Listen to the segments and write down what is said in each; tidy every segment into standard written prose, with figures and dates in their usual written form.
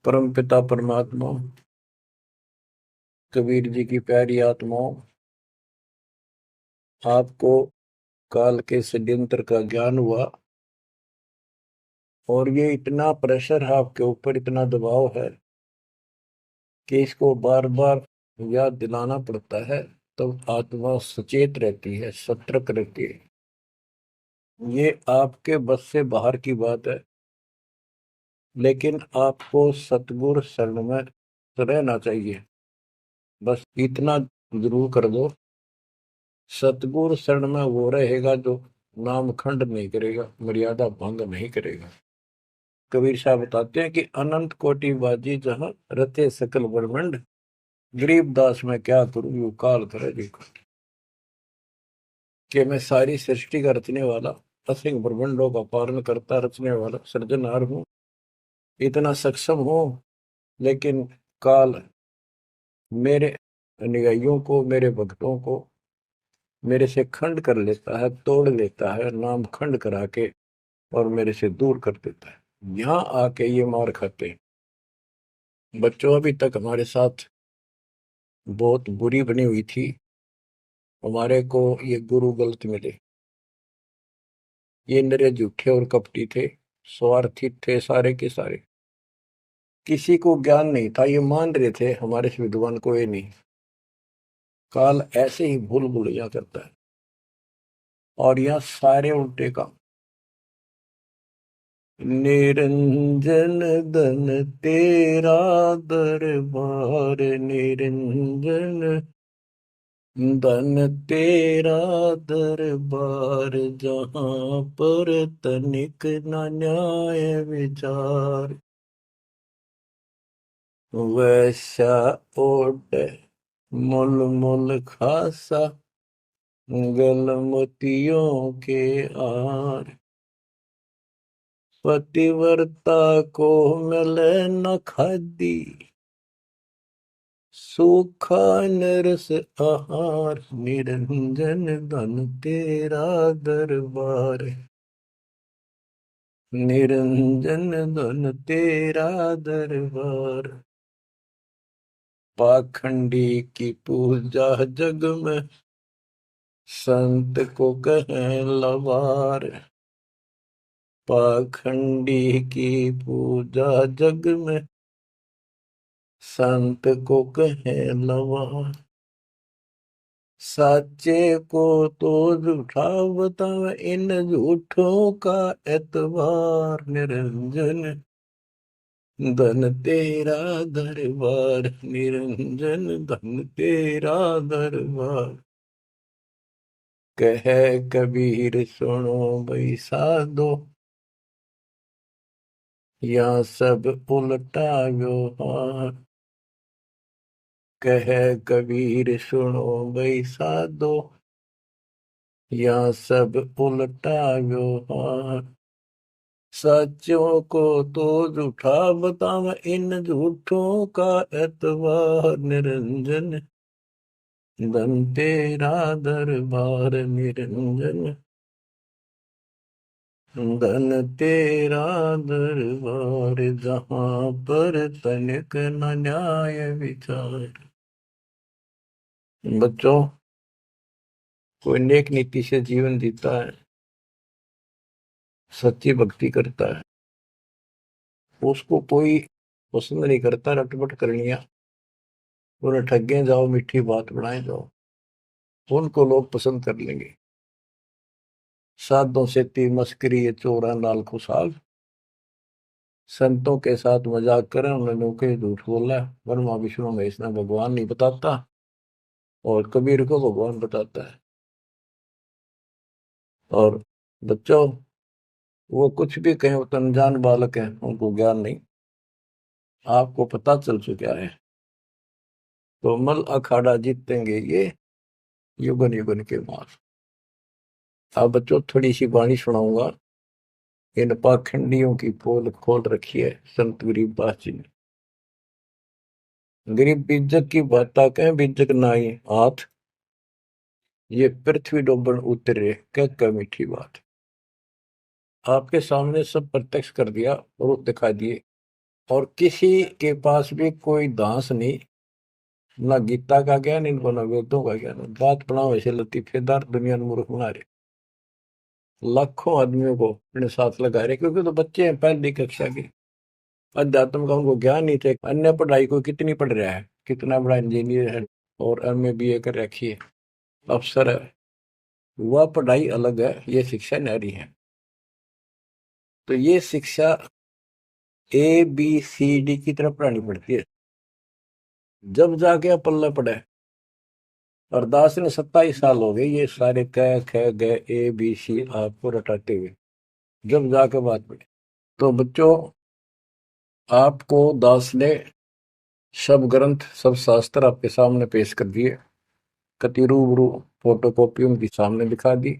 परम पिता परमात्मा, कबीर जी की प्यारी आत्माओं, आपको काल के षड्यंत्र का ज्ञान हुआ और ये इतना प्रेशर है आपके ऊपर, इतना दबाव है कि इसको बार बार याद दिलाना पड़ता है। तो आत्मा सचेत रहती है, सतर्क रहती है। ये आपके बस से बाहर की बात है, लेकिन आपको सतगुरु शरण में रहना चाहिए। बस इतना जरूर कर दो, सतगुरु शरण में वो रहेगा जो नाम खंड नहीं करेगा, मर्यादा भंग नहीं करेगा। कबीर साहब बताते हैं कि अनंत कोटि बाजी जहां रते सकल ब्रह्मंड, गरीब दास में क्या करूं यू काल करे जी। कि मैं सारी सृष्टि का रचने वाला, असंख्य ब्रह्मंडों का पालन करता रचने वाला सृजनहार हूं, इतना सक्षम हूं, लेकिन काल मेरे अनुयायियों को, मेरे भक्तों को मेरे से खंड कर लेता है, तोड़ लेता है, नाम खंड करा के और मेरे से दूर कर देता है। यहां आके ये मार खाते हैं। बच्चों, अभी तक हमारे साथ बहुत बुरी बनी हुई थी। हमारे को ये गुरु गलत मिले। ये नरे झूठे और कपटी थे, स्वार्थी थे सारे के सारे। किसी को ज्ञान नहीं था, ये मान रहे थे हमारे से विद्वान कोई नहीं। काल ऐसे ही भूल भुलैया करता है और यह सारे उल्टे काम। निरंजन धन तेरा दरबार, निरंजन धन तेरा दरबार, जहां पर तनिक न न्याय विचार, वैसा ओट मुल मुल खासा, गल मोतियों के आर, पतिव्रता को मिले न खादी, सूखा नरस आहार, निरंजन धन तेरा दरबार, निरंजन धन तेरा दरबार। पाखंडी की पूजा जग में, संत को कहें लवार, पाखंडी की पूजा जग में, संत को कहें लवार, साचे को तो झूठा बतावे, इन झूठों का एतबार, निरंजन धन तेरा दरबार, निरंजन धन तेरा दरबार। कहे कबीर सुनो भाई साधो, या सब उल्टा व्यवहार, कहे कबीर सुनो भाई साधो, या सब उल्टा व्यवहार, सच्चों को तो झूठा बतावे, इन झूठों का एतबार, निरंजन धन तेरा दरबार, निरंजन धन तेरा दरबार, जहां पर तनिक न न्याय विचार। बच्चों, कोई नेक नीति से जीवन जीता है, सच्ची भक्ति करता है, उसको कोई पसंद नहीं करता रटपट करनिया। उन्हें ठगे जाओ, मीठी बात बनाए जाओ, उनको लोग पसंद कर लेंगे। साधों से ती मस्करी ये चोरा नाल खुशाल, संतों के साथ मजाक करें उन्होंने के झूठ बोला। ब्रह्मा विष्णु में इसने भगवान नहीं बताता और कबीर को भगवान बताता है। और बच्चों, वो कुछ भी कहें, वो तो अनजान बालक है, उनको ज्ञान नहीं। आपको पता चल चुका है। तो मल अखाड़ा जीतेंगे ये युगन युगन के मार। अब बच्चों, थोड़ी सी वाणी सुनाऊंगा। इन पाखंडियों की पोल खोल रखी है संत गरीबदास जी ने। गरीब बीजक की बाता कहें, बीजक नाई हाथ, ये पृथ्वी डोबन उतरे क्या मीठी बात। आपके सामने सब प्रत्यक्ष कर दिया और दिखा दिए। और किसी के पास भी कोई दांस नहीं, ना गीता का ज्ञान इनको, ना वेदों का ज्ञान। बात बनाओ ऐसे लतीफेदार, दुनिया में मूर्ख बना रहे, लाखों आदमियों को अपने साथ लगा रहे, क्योंकि तो बच्चे हैं पहली कक्षा के, अध्यात्म का उनको ज्ञान नहीं थे। अन्य पढ़ाई को कितनी पढ़ रहा है, कितना बड़ा इंजीनियर है और एमए बीए कर रखी है, अफसर है, वह पढ़ाई अलग है, ये शिक्षा न्यारी है। तो ये शिक्षा ABCD की तरफ पढ़ानी पड़ती है, जब जाके पल्ला पड़े। और दास ने 27 साल हो गए ये सारे क ख ग ABC आपको रटाते हुए, जब जाके बात पड़े। तो बच्चों, आपको दास ने सब ग्रंथ, सब शास्त्र आपके सामने पेश कर दिए, कति रूबरू फोटो कॉपी उनकी सामने दिखा दी,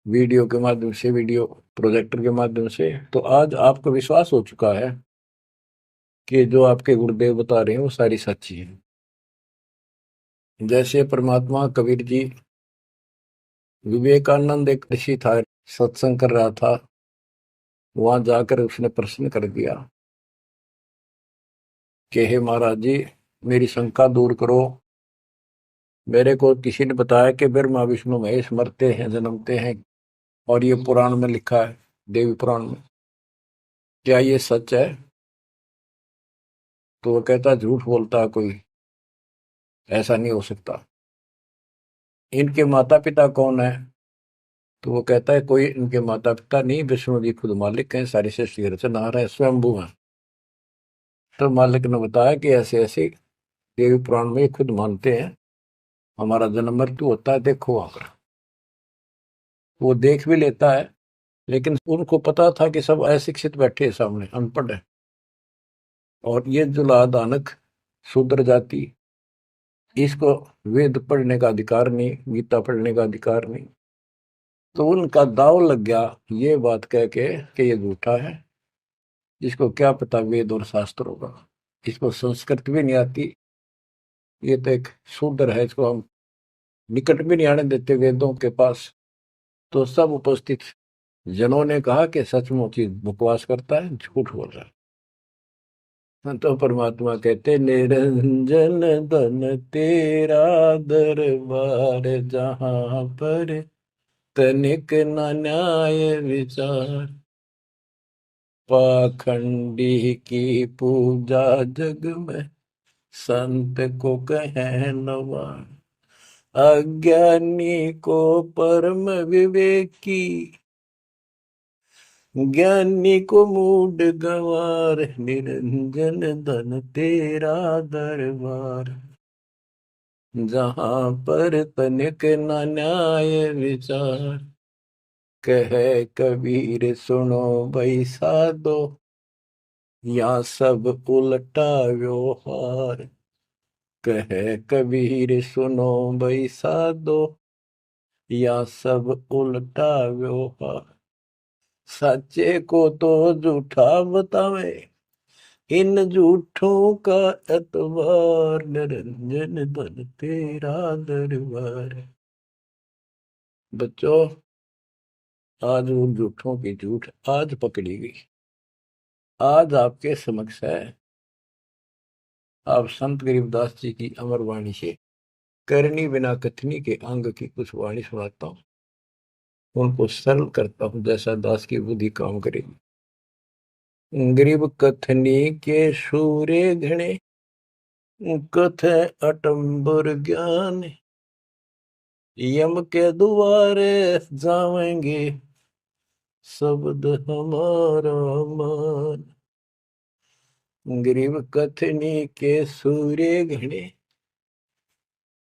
वीडियो के माध्यम से, वीडियो प्रोजेक्टर के माध्यम से। तो आज आपको विश्वास हो चुका है कि जो आपके गुरुदेव बता रहे हैं वो सारी सच्ची है। जैसे परमात्मा कबीर जी, विवेकानंद एक ऋषि था, सत्संग कर रहा था, वहां जाकर उसने प्रश्न कर दिया कि हे महाराज जी, मेरी शंका दूर करो। मेरे को किसी ने बताया कि ब्रह्मा विष्णु महेश मरते हैं, जन्मते हैं, और ये पुराण में लिखा है, देवी पुराण में, क्या ये सच है? तो वो कहता झूठ बोलता है कोई, ऐसा नहीं हो सकता। इनके माता पिता कौन है? तो वो कहता है कोई इनके माता पिता नहीं, विष्णु जी खुद मालिक हैं, सारी सृष्टि की रचनहार है, स्वयंभू है। तो मालिक ने बताया कि ऐसे ऐसे देवी पुराण में खुद मानते हैं हमारा जन्म मृत्यु होता है, देखो आकर। वो देख भी लेता है, लेकिन उनको पता था कि सब अशिक्षित बैठे सामने, अनपढ़ है, और ये जुला दानक शूद्र जाति, इसको वेद पढ़ने का अधिकार नहीं, गीता पढ़ने का अधिकार नहीं। तो उनका दाव लग गया ये बात कह के कि ये झूठा है, जिसको क्या पता वेद और शास्त्र होगा, इसको संस्कृत भी नहीं आती, ये तो एक शूद्र है, इसको हम निकट भी नहीं आने देते वेदों के पास। तो सब उपस्थित जनों ने कहा कि सचमुच ही बकवास करता है, झूठ बोल रहा है। तो परमात्मा कहते निरंजन धन तेरा दरबार, जहां पर तनिक न न्याय विचार, पाखंडी की पूजा जग में संत को कहे नवार, अज्ञानी को परम विवेकी, ज्ञानी को मूड गंवार, निरंजन धन तेरा दरबार, जहां पर तनिक न न्याय विचार, कहे कबीर सुनो भाई साधो, या सब उल्टा व्यवहार, कहे कबीर सुनो भाई साधो, या सब उल्टा व्यवहार, सच्चे को तो झूठा बतावे, इन झूठों का एतबार, निरंजन धन तेरा दरबार। बच्चों, आज उन झूठों की झूठ आज पकड़ी गई, आज आपके समक्ष है। आप संत गरीबदास जी की अमर वाणी से करनी बिना कथनी के अंग की कुछ वाणी सुनाता हूँ, उनको सरल करता हूँ जैसा दास की बुद्धि काम करेगी। गरीब कथनी के सूर्य घने, कथ अटम्बर ज्ञान, यम के द्वारे जावेंगे शब्द हमारा मान। गरीब कथनी के सूर्य घने,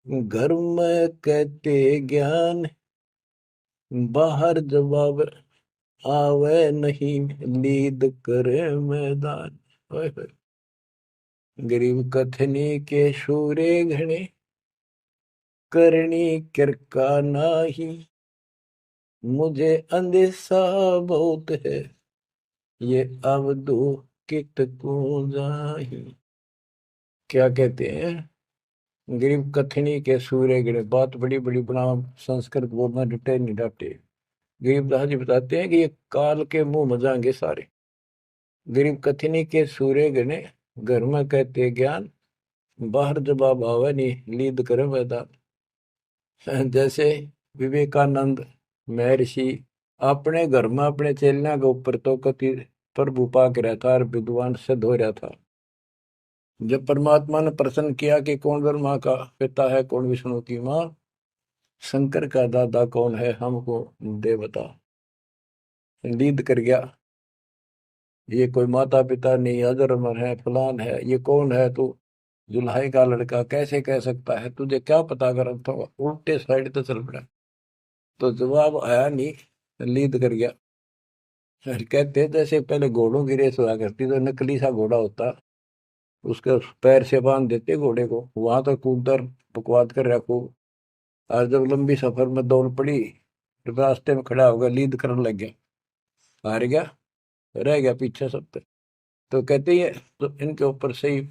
घर में कहते ज्ञान, बाहर जवाब आवे नहीं, लीद करे मैदान। ओए होए। गरीब कथनी के सूर्य घने, करनी किरका नाही, मुझे अंदेशा बहुत है, ये अवधु कित को जाही। क्या कहते हैं? गरीब कथनी के सूर्य गिरे, बात बड़ी बड़ी बना, संस्कृत बोलना डटे नहीं डाटे। गरीबदास जी बताते हैं कि ये काल के मुंह में जाएंगे सारे, गरीब कथनी के सूर्य गणे, घर में कहते ज्ञान, बाहर जवाब आवे नहीं, लीद करे मैदान। जैसे विवेकानंद महर्षि अपने घर में अपने चेलिया के ऊपर तो कति प्रभु पाक रहा था और विद्वान सिद्ध हो रहा था। जब परमात्मा ने प्रश्न किया कि कौन ब्रह्मा का पिता है, कौन विष्णु की माँ, शंकर का दादा कौन है, हमको दे बता। लीद कर गया, ये कोई माता पिता नहीं, अजरमर है, फलान है, ये कौन है तू, जुल्हाई का लड़का कैसे कह सकता है, तुझे क्या पता कर, तो उल्टे साइड तो चल पड़ा। तो जवाब आया नहीं, लीद कर गया। फिर कहते जैसे पहले घोड़ों की रेस हुआ करती, तो नकली सा घोड़ा होता, उसके पैर से बांध देते घोड़े को, वहां तक कूदर बकवाद कर रखो। और जब लंबी सफर में दौड़ पड़ी, रास्ते में खड़ा होगा, लीद करने लग गया, हार गया, रह गया पीछे सब पे। तो कहते हैं तो इनके ऊपर से ही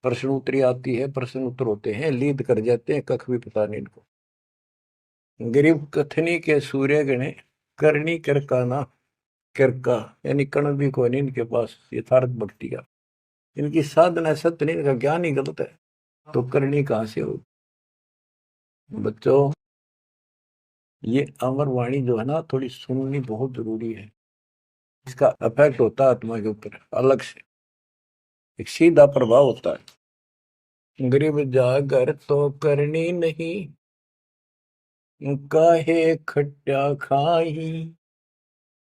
प्रश्न उत्तरी आती है, प्रश्न उत्तर होते हैं, लीद कर जाते हैं, कख भी पता नहीं इनको। गरीब कथनी के सूर्य गणे, करनी कर का ना, कर का यानी कण भी कोई नहीं इनके पास यथार्थ भक्ति का, इनकी साधना सत्य नहीं, इनका ज्ञान ही गलत है, तो करनी कहां से हो। बच्चों, ये अमर वाणी जो है ना, थोड़ी सुननी बहुत जरूरी है, इसका इफेक्ट होता है आत्मा के ऊपर अलग से, एक सीधा प्रभाव होता है। गरीब जागर तो करनी नहीं, काहे खट्टा खाई,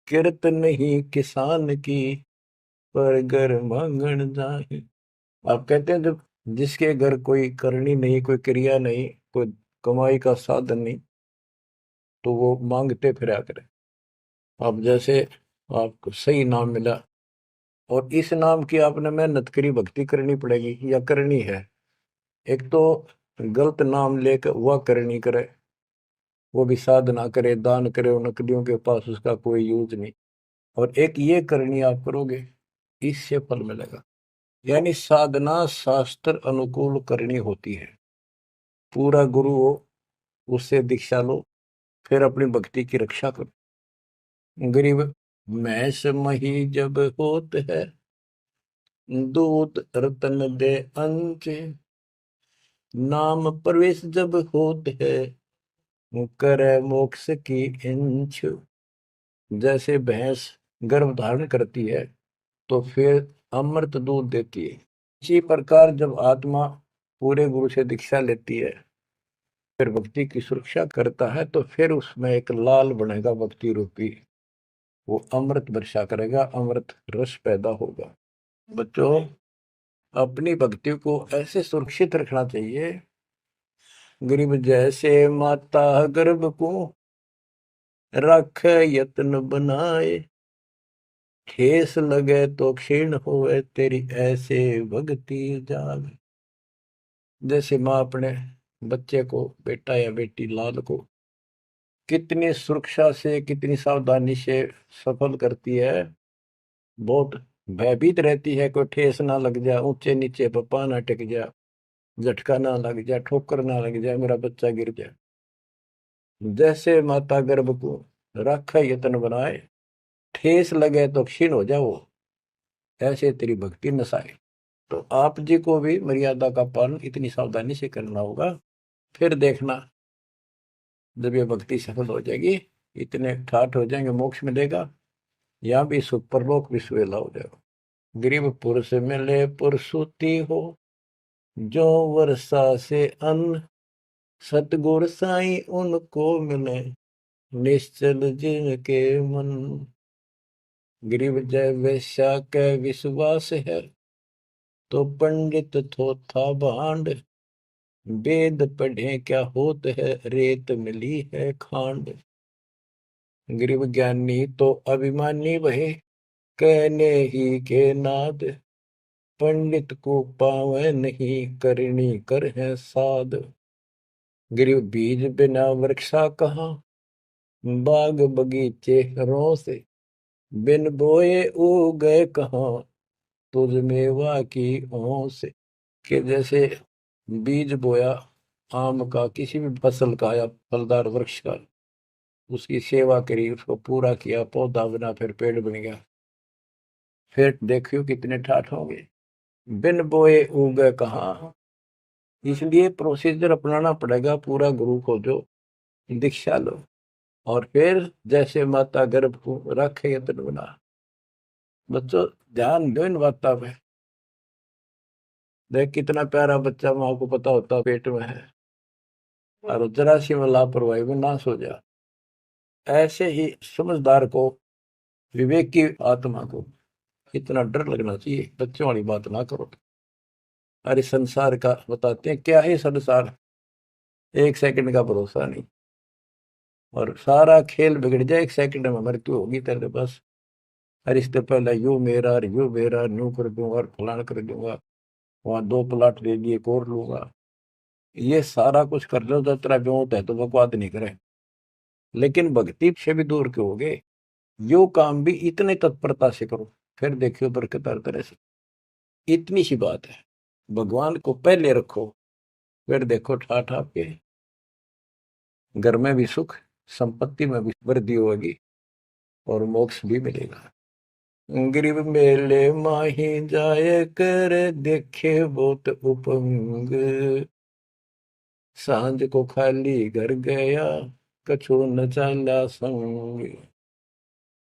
किरत नहीं किसान की, पर घर मांगण जाही। आप कहते हैं जब जिसके घर कोई करनी नहीं, कोई क्रिया नहीं, कोई कमाई का साधन नहीं, तो वो मांगते फिरा करे। अब जैसे आपको सही नाम मिला और इस नाम की आपने मेहनत करी, भक्ति करनी पड़ेगी या करनी है। एक तो गलत नाम लेकर वह करनी करे, वो भी साधना करे, दान करे, उन नकलियों के पास उसका कोई यूज नहीं। और एक ये करनी आप करोगे, इससे फल मिलेगा। यानी साधना शास्त्र अनुकूल करनी होती है। पूरा गुरु हो, उससे दीक्षा लो, फिर अपनी भक्ति की रक्षा करो। गरीब मैस मही जब होत है, दूध रतन दे अंच, नाम प्रवेश जब होत है, करे मोक्ष की इंच। जैसे भैंस गर्भ धारण करती है तो फिर अमृत दूध देती है, इसी प्रकार जब आत्मा पूरे गुरु से दीक्षा लेती है, फिर भक्ति की सुरक्षा करता है, तो फिर उसमें एक लाल बनेगा भक्ति रूपी, वो अमृत वर्षा करेगा, अमृत रस पैदा होगा। बच्चों, अपनी भक्ति को ऐसे सुरक्षित रखना चाहिए, गरीब जैसे माता गर्भ को रख यत्न बनाए, ठेस लगे तो क्षीण होए, तेरी ऐसे भक्ति जाग। जैसे माँ अपने बच्चे को, बेटा या बेटी लाल को कितनी सुरक्षा से, कितनी सावधानी से सफल करती है, बहुत भयभीत रहती है, कोई ठेस ना लग जाए, ऊंचे नीचे पप्पा ना टिक जाए, झटका ना लग जाए, ठोकर ना लग जाए, मेरा बच्चा गिर जाए। जैसे माता गर्भ को रखा यत्न बनाए, ठेस लगे तो क्षीण हो जाओ, ऐसे तेरी भक्ति नसाए। तो आप जी को भी मर्यादा का पालन इतनी सावधानी से करना होगा, फिर देखना जब ये भक्ति सफल हो जाएगी, इतने ठाठ हो जाएंगे, मोक्ष मिलेगा, यहाँ भी सुख परलोक भी सुहेला हो जाएगा। गरीब पुरुष मिले पुरसुती हो, जो वर्षा से अन्न, सतगुर साई उनको मिले, निश्चल जिनके मन। गरीब जय वैश्या के विश्वास है, तो पंडित थोथा भांड, वेद पढ़े क्या होत है, रेत मिली है खांड। गरीब ज्ञानी तो अभिमानी वहे, कहने ही के नाद, पंडित को पावे नहीं, करनी कर है साध। गरीब बीज बिना वृक्षा कहाँ, बाग बगीचे रो से, बिन बोए उगए कहाँ, तुझ मेवा की ओं से। कि जैसे बीज बोया आम का, किसी भी फसल का या फलदार वृक्ष का, उसकी सेवा करी, उसको पूरा किया, पौधा बना, फिर पेड़ बन गया, फिर देखियो कितने ठाठ होंगे। बिन बोए उगे कहाँ। इसलिए प्रोसीजर अपनाना पड़ेगा पूरा। गुरु को जो दीक्षा लो और फिर जैसे माता गर्भ को रखे यतन बना। बच्चों ध्यान दो इन बातों पे। देख कितना प्यारा बच्चा माँ को पता होता पेट में है और जरा सी में लापरवाही में नाश हो जा। ऐसे ही समझदार को, विवेक की आत्मा को इतना डर लगना चाहिए। बच्चों वाली बात ना करो। अरे संसार का बताते हैं क्या है संसार। एक सेकंड का भरोसा नहीं और सारा खेल बिगड़ जाए। एक सेकंड में मृत्यु होगी तेरे पास। अरे इससे पहले यू मेरा न्यू कर दूंगा और फलान कर दूंगा। वहां 2 प्लाट ले लिए एक और लूंगा। ये सारा कुछ कर लो तो तेरा ब्योत है तो बकवाद नहीं करे। लेकिन भक्ति से भी दूर क्यों होगे। यो काम भी इतने तत्परता से करो फिर देखियो बरकत हर तरह से। इतनी सी बात है। भगवान को पहले रखो फिर देखो ठाठ आपके घर में भी सुख, संपत्ति में भी वृद्धि होगी और मोक्ष भी मिलेगा। गरीब मेले माही जाए कर देखे बहुत उपंग। सांझ को खाली घर गया कछु न चाला संग।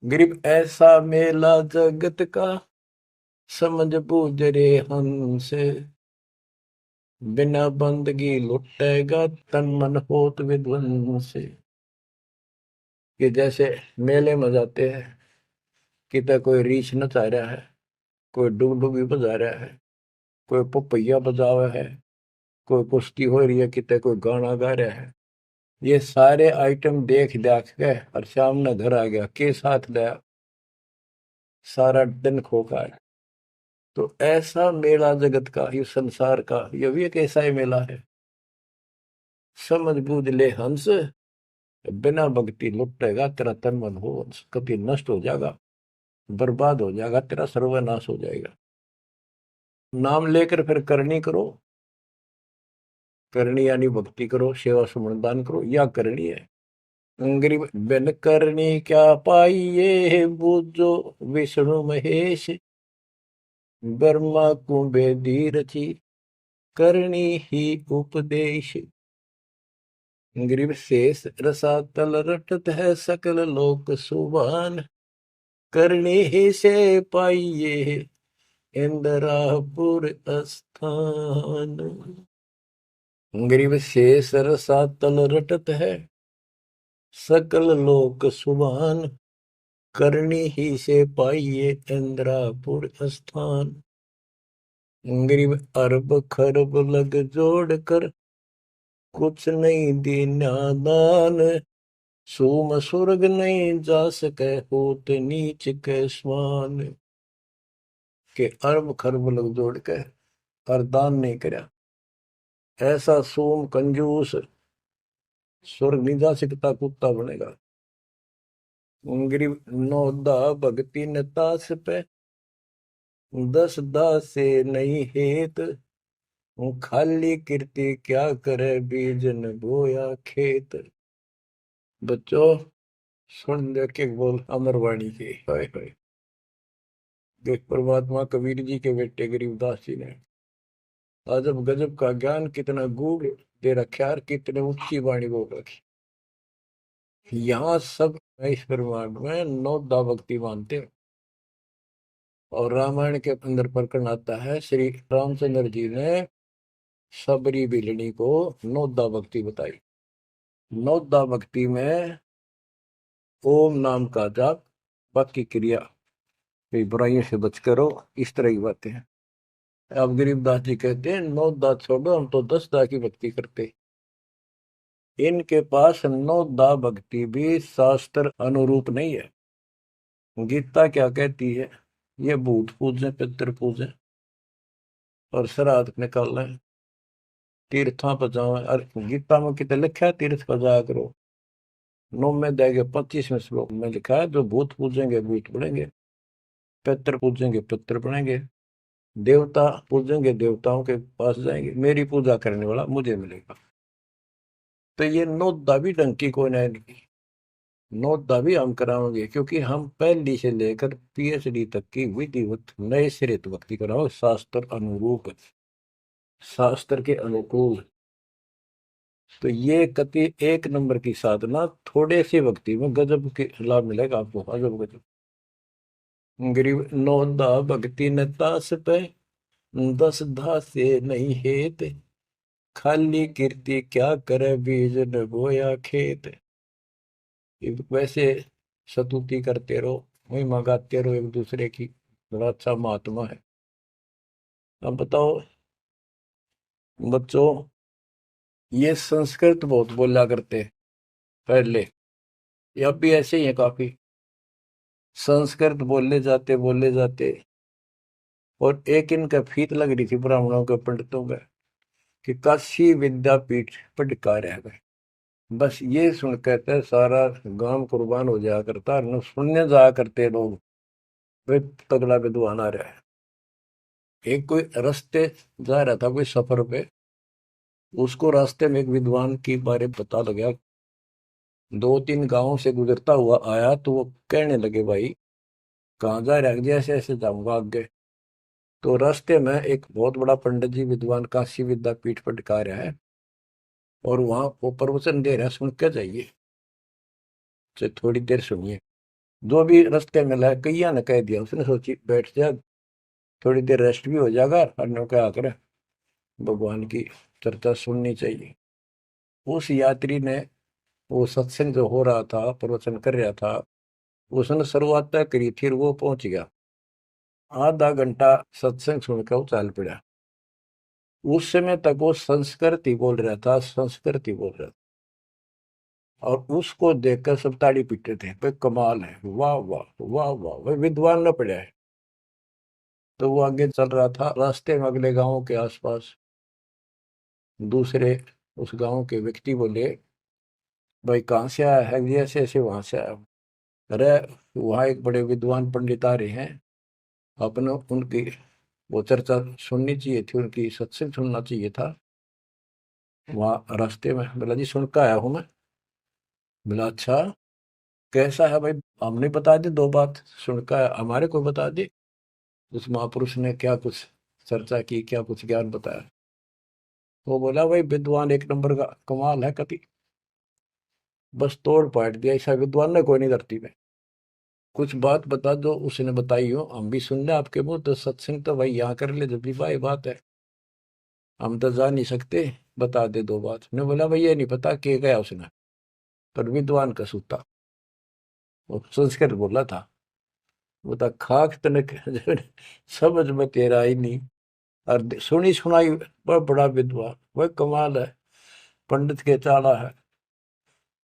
गरीब ऐसा मेला जगत का समझ बूझ रे हंस। बिना बंदगी लुटेगा तन मन होत विध्वंस। कि जैसे मेले में जाते हैं कितना कोई रीछ नचा रहा है, कोई डुगडुगी बजा रहा है, कोई पपैया बजा हुआ है, कोई कुश्ती हो रही है, कितने कोई गाना गा रहा है। ये सारे आइटम देख देख के और शाम ने घर आ गया के साथ लाया सारा दिन खोखा है। तो ऐसा मेला जगत का, ये संसार का, ये भी एक ऐसा ही मेला है। समझ बूझ ले हंस। बिना भक्ति लुटेगा तेरा तन मन हो कभी नष्ट हो जाएगा, बर्बाद हो जाएगा, तेरा सर्वनाश हो जाएगा। नाम लेकर फिर करनी करो। करनी यानी भक्ति करो, सेवा सुमन दान करो, या करनी है। गरीब बिन करनी क्या पाइये बूझो विष्णु महेश। ब्रह्मा कुंभे रची करनी ही उपदेश। गरीब शेष रसातल रटत है सकल लोक सुभान। करनी ही से पाइये इंद्रापुर स्थान। गरीब शेष रसातल रटत है सकल लोक सुभान। करनी ही से पाइये इंद्रापुर स्थान। गरीब अरब खरब लग जोड़ कर कुछ नहीं दीना दान। सोम स्वर्ग नहीं जा सके होत नीच के समान। के अरब खरब लग जोड़ के और दान नहीं करया, ऐसा सोम कंजूस स्वर्ग नहीं जा सकता, कुत्ता बनेगा। गरीब नौदा भगति नतास पे 10 दास से नहीं हेत। खाली कीर्ति क्या करे बीजन बोया खेत। बच्चों सुन दे के बोल अमरवाणी के। हाय हाय। देख परमात्मा कबीर जी के बेटे गरीबदास जी ने अजब गजब का ज्ञान कितना गूढ़ दे रखा है, कितने ऊंची वाणी बोल रखी। यहाँ सब इस ब्रह्मांड में 9 दा भक्ति मानते हैं। और रामायण के अंदर प्रकरण आता है श्री रामचंद्र जी ने सबरी बिलनी को 9 दा भक्ति बताई। 9 दा भक्ति में ओम नाम का जाप, बाकी क्रिया बुराइयों से बच करो, इस तरह की बातें हैं। अब गरीबदास जी कहते हैं 9 दा छोड़ो, हम तो 10 दा की भक्ति करते। इनके पास 9 दा भक्ति भी शास्त्र अनुरूप नहीं है। गीता क्या कहती है, ये भूत पूजे पितर पूजे और श्राद्ध निकाल लें, तीर्था पर जाओ। और गीता में कितने लिखा है तीर्थ पर जाया करो। 9 में देगे 25वें श्लोक में लिखा है जो भूत पूजेंगे भूत बनेंगे, पितर पूजेंगे पितर बनेंगे, देवता पूजेंगे देवताओं के पास जाएंगे, मेरी पूजा करने वाला मुझे मिलेगा। तो ये 9 दा भी ढंग की कोई नहीं। नोटदा भी हम कराओगे, क्योंकि हम पहली से लेकर पीएचडी तक की विधिवत नए सिरे से भक्ति कराओ, शास्त्र अनुरूप, शास्त्र के अनुकूल। तो ये कति एक नंबर की साधना, थोड़े से भक्ति में गजब के लाभ मिलेगा आपको, अजब गजब। गरीब नौदा भक्ति न तास पे, दस धा से नहीं हेत, खाली कीर्ति क्या करे बीज न बोया खेत। वैसे स्तुति करते रहो, महिमा गाते रहो एक दूसरे की, बड़ा अच्छा महात्मा है। अब बताओ बच्चों, ये संस्कृत बहुत बोला करते पहले, ये अब भी ऐसे ही है काफी। संस्कृत बोले जाते, और एक इनका फीत लग रही थी ब्राह्मणों के पंडितों का, कि काशी विद्यापीठ पटका रह गए। बस ये सुन कहते सारा गांव कुर्बान हो जाया करता, न सुनने जाया करते लोग, वे तगड़ा विद्वान आ रहा है। एक कोई रास्ते जा रहा था कोई सफर पे, उसको रास्ते में एक विद्वान के बारे में पता लगा, दो तीन गांवों से गुजरता हुआ आया, तो वो कहने लगे भाई कहाँ जा रहा है, जैसे ऐसे जाऊंगा आगे। तो रास्ते में एक बहुत बड़ा पंडित जी विद्वान काशी विद्यापीठ पटका रहा है, और वहां वो प्रवचन दे रहा है, सुन के जाइए, तो थोड़ी देर सुनिए। जो भी रास्ते में लाया कैया ने कह दिया, उसने सोची बैठ जा, थोड़ी देर रेस्ट भी हो जाएगा, और क्या करे भगवान की चर्चा सुननी चाहिए। उस यात्री ने, वो सत्संग जो हो रहा था, प्रवचन कर रहा था, उसने शुरुआत तय करी थी, और वो पहुंच गया। आधा घंटा सत्संग सुनकर वो चल पड़ा। उस समय तक वो संस्कृत ही बोल रहा था, संस्कृत ही बोल रहा था, और उसको देखकर सब ताड़ी पीटते थे, भाई कमाल है, वाह वाह वाह वाह, भाई विद्वान न पड़ा है। तो वो आगे चल रहा था, रास्ते में अगले गांव के आसपास दूसरे उस गांव के व्यक्ति बोले, भाई कहाँ से आया है, ये ऐसे ऐसे वहां से आया। अरे वहाँ एक बड़े विद्वान पंडित आ रहे हैं, अपने उनकी वो चर्चा सुननी चाहिए थी, उनकी सत्संग सुनना चाहिए था। वहाँ रास्ते में बोला जी सुन के आया हूँ मैं। बोला अच्छा कैसा है भाई, हमने बता दी दो बात, सुन के आया, हमारे को बता दी। उस महापुरुष ने क्या कुछ चर्चा की, क्या कुछ ज्ञान बताया। वो बोला भाई विद्वान एक नंबर का, कमाल है कति, बस तोड़ पाट दिया, ऐसा विद्वान ने कोई नहीं धरती में। कुछ बात बता दो, उसने बताई हो, हम भी सुन ले आपके मुंह, तो सत्संग तो भाई यहाँ कर ले, जब भी भाई बात है, हम तो जा नहीं सकते, बता दे दो बात। ने बोला भाई ये नहीं पता के गया उसने, पर विद्वान का सूता, वो संस्कृत बोला था। वो था खाक तनक समझ में तेरा ही नहीं, और सुनी सुनाई बड़ा बड़ा विद्वान, वह कमाल है, पंडित के चाला है।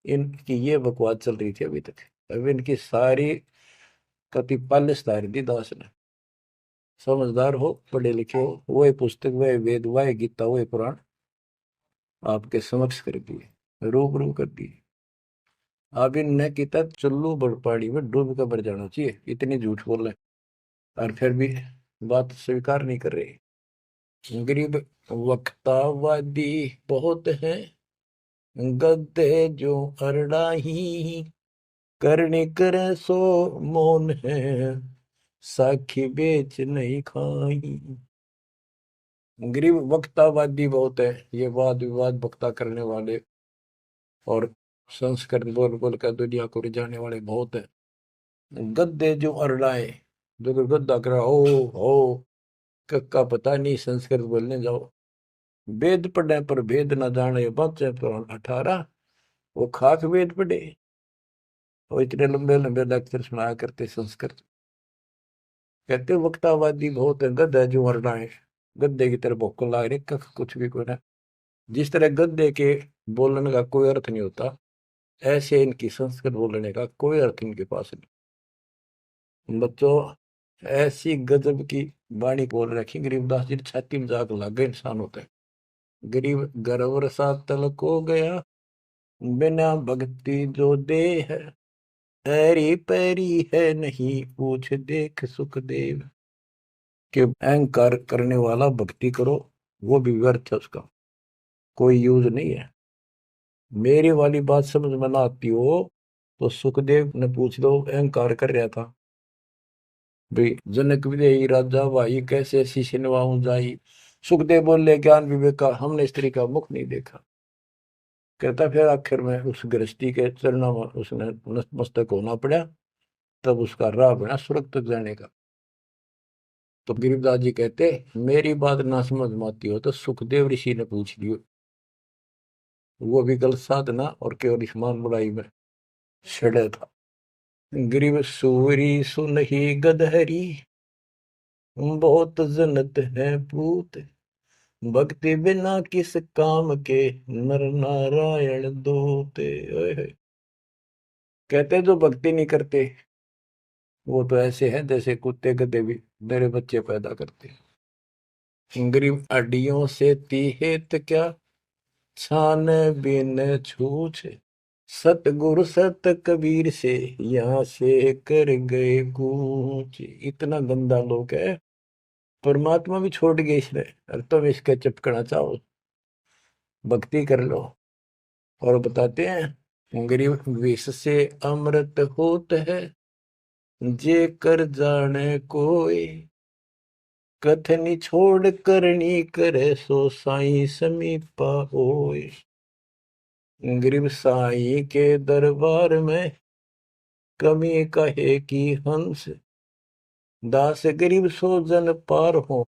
इनकी ये बकवास चल रही थी अभी तक। अब इनकी सारी कति पालिश तारी दी दास ने। समझदार हो, पढ़े लिखे हो, वही पुस्तक, वही वेद, वही गीता, वही पुराण आपके समक्ष कर दिए, रूबरू कर दिए। अब इनने किता चुल्लू बड़ पाड़ी में डूब कर मर जाना चाहिए, इतनी झूठ बोल रहे, और फिर भी बात स्वीकार नहीं कर रहे। गरीब वक्तावादी बहुत हैं, गद्दे जो अरड़ाही, करने करे सो मौन है, साखी बेच नहीं खाई। गरीब वक्तावादी बहुत है, ये वाद विवाद वक्ता करने वाले, और संस्कृत बोल बोल कर दुनिया को रिझाने वाले बहुत है। गद्दे जो अरड़ाए, जो कोई गद्दा करा हो कक्का पता नहीं, संस्कृत बोलने जाओ, वेद पढ़े पर भेद न जाने, बच्चे तो 18, वो खाक वेद पढ़े, वो इतने लंबे लंबे लेक्चर सुनाया करते संस्कृत। कहते वक्तावादी बहुत है, गद्दा जो अरड़ाए, गद्दे की तरह भोक लाग रही, कख कुछ भी कोई ना। जिस तरह गद्दे के बोलने का कोई अर्थ नहीं होता, ऐसे इनकी संस्कृत बोलने का कोई अर्थ इनके पास नहीं। बच्चों ऐसी गजब की वाणी बोल रखी, गरीबदास जी छाती में जाग लग गए इंसान होते हैं। गरीब गर्वर सा तलक हो गया, बिना भक्ति जो दे है, ऐरी पैरी है नहीं पूछ देख सुखदेव। कि अहंकार करने वाला भक्ति करो, वो भी व्यर्थ है, उसका कोई यूज नहीं है। मेरी वाली बात समझ में ना आती हो, तो सुखदेव ने पूछ लो, अहंकार कर रहा था भाई, जनक विदेही राजा भाई कैसे ऐसी सिनवाऊं जाई। सुखदेव बोले, ज्ञान विवेक का हमने स्त्री का मुख नहीं देखा। कहता फिर आखिर में उस गृहस्थी के चरणों में उसने नतमस्तक होना पड़ा, तब उसका राह बना स्वर्ग तक जाने का। तो गिरिदास जी कहते, मेरी बात ना समझ में आती हो तो सुखदेव ऋषि ने पूछ लियो, वो भी गलत साधना और केवल ईमान बुराई में सड़े था। ग्रीव सूरी सुनहि गदहरी, बहुत जनत है पूत, भक्ति बिना किस काम के, नर नारायण दोते। ओए होए। कहते जो भक्ति नहीं करते वो तो ऐसे हैं जैसे कुत्ते गधे भी मेरे बच्चे पैदा करते हैं। गरीब अड्डियों से तीहेत क्या, छान बिन छूछ, सतगुरु सत कबीर से यहाँ से कर गए कूच। इतना गंदा लोग है, परमात्मा भी छोड़ गए इसने, और तुम इसके चिपकना चाहो, भक्ति कर लो। और बताते हैं, गरीब विष से अमृत होत है, जे कर जाने कोई, कथनी छोड़ करनी करे, सो साई समीपा होए। गरीब साई के दरबार में, कमी कहे की हंस, दास गरीब सो जन पार हो,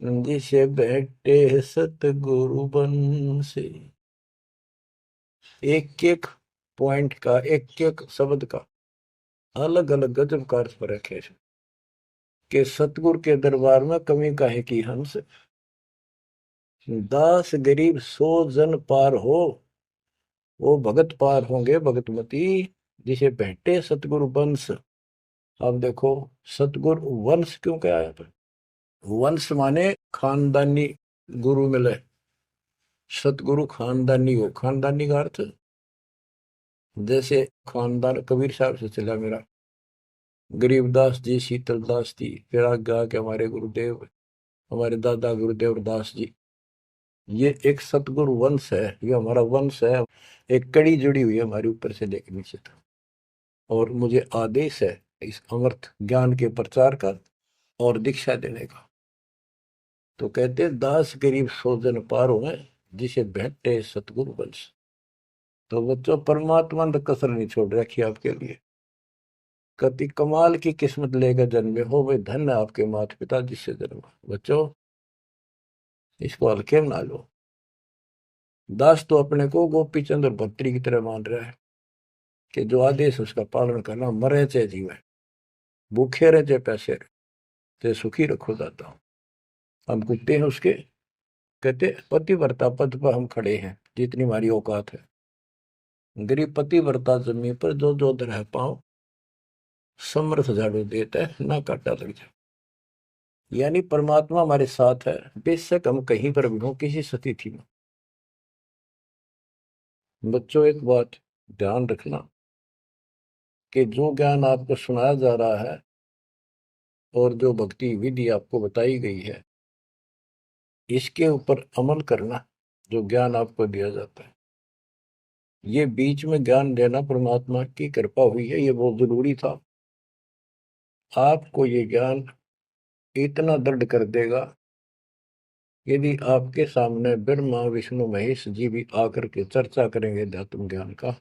जिसे बैठे सतगुरु बन से। एक एक पॉइंट का, एक एक शब्द का अलग अलग गजब का अर्थ रखे कि सतगुरु के दरबार में कमी काहे की हंस, दास गरीब सो जन पार हो, वो भगत पार होंगे भगतमती, जिसे भेंटे सतगुरु वंश। अब देखो, सतगुरु वंश क्यों क्या है? वंश माने खानदानी गुरु मिले, सतगुरु खानदानी हो। खानदानी का अर्थ जैसे खानदान कबीर साहब से चला मेरा, गरीबदास जी, शीतलदास जी, फिर आगे आके हमारे गुरुदेव, हमारे दादा गुरुदेव दास जी। ये एक सतगुरु वंश है, ये हमारा वंश है। एक कड़ी जुड़ी हुई है हमारे ऊपर से लेकर नीचे तक। और मुझे आदेश है इस अमृत ज्ञान के प्रचार का और दीक्षा देने का। तो कहते, दास गरीब सोजन पार हुए, जिसे भेंटे सतगुरु वंश। तो बच्चों, परमात्मा ने कसर नहीं छोड़ रखी आपके लिए। कति कमाल की किस्मत लेकर जन्मे हो, वे धन्य आपके माता पिता जिससे जन्म। बच्चों, इसको हल्के में ना लो। दास तो अपने को गोपी चंद और भट्टी की तरह मान रहा है कि जो आदेश उसका पालन करना, मरे चाहे जीवे, भूखे रहे चाहे पैसे रहे, चाहे सुखी रखो दाता। हम कुत्ते हैं उसके। कहते, पतिव्रता पद पर हम खड़े हैं जितनी हमारी औकात है। गरीब पतिव्रता जमीन पर जो जो रह पाओ, समर्थ झाड़ू देता है, ना काटा लग जाए। यानी परमात्मा हमारे साथ है, बेशक हम कहीं पर भी हो, किसी स्थिति में। बच्चों, एक बात ध्यान रखना कि जो ज्ञान आपको सुनाया जा रहा है और जो भक्ति विधि आपको बताई गई है, इसके ऊपर अमल करना। जो ज्ञान आपको दिया जाता है, ये बीच में ज्ञान देना परमात्मा की कृपा हुई है, ये बहुत जरूरी था। आपको ये ज्ञान इतना दृढ़ कर देगा, यदि आपके सामने ब्रह्मा विष्णु महेश जी भी आकर के चर्चा करेंगे अध्यात्म ज्ञान का,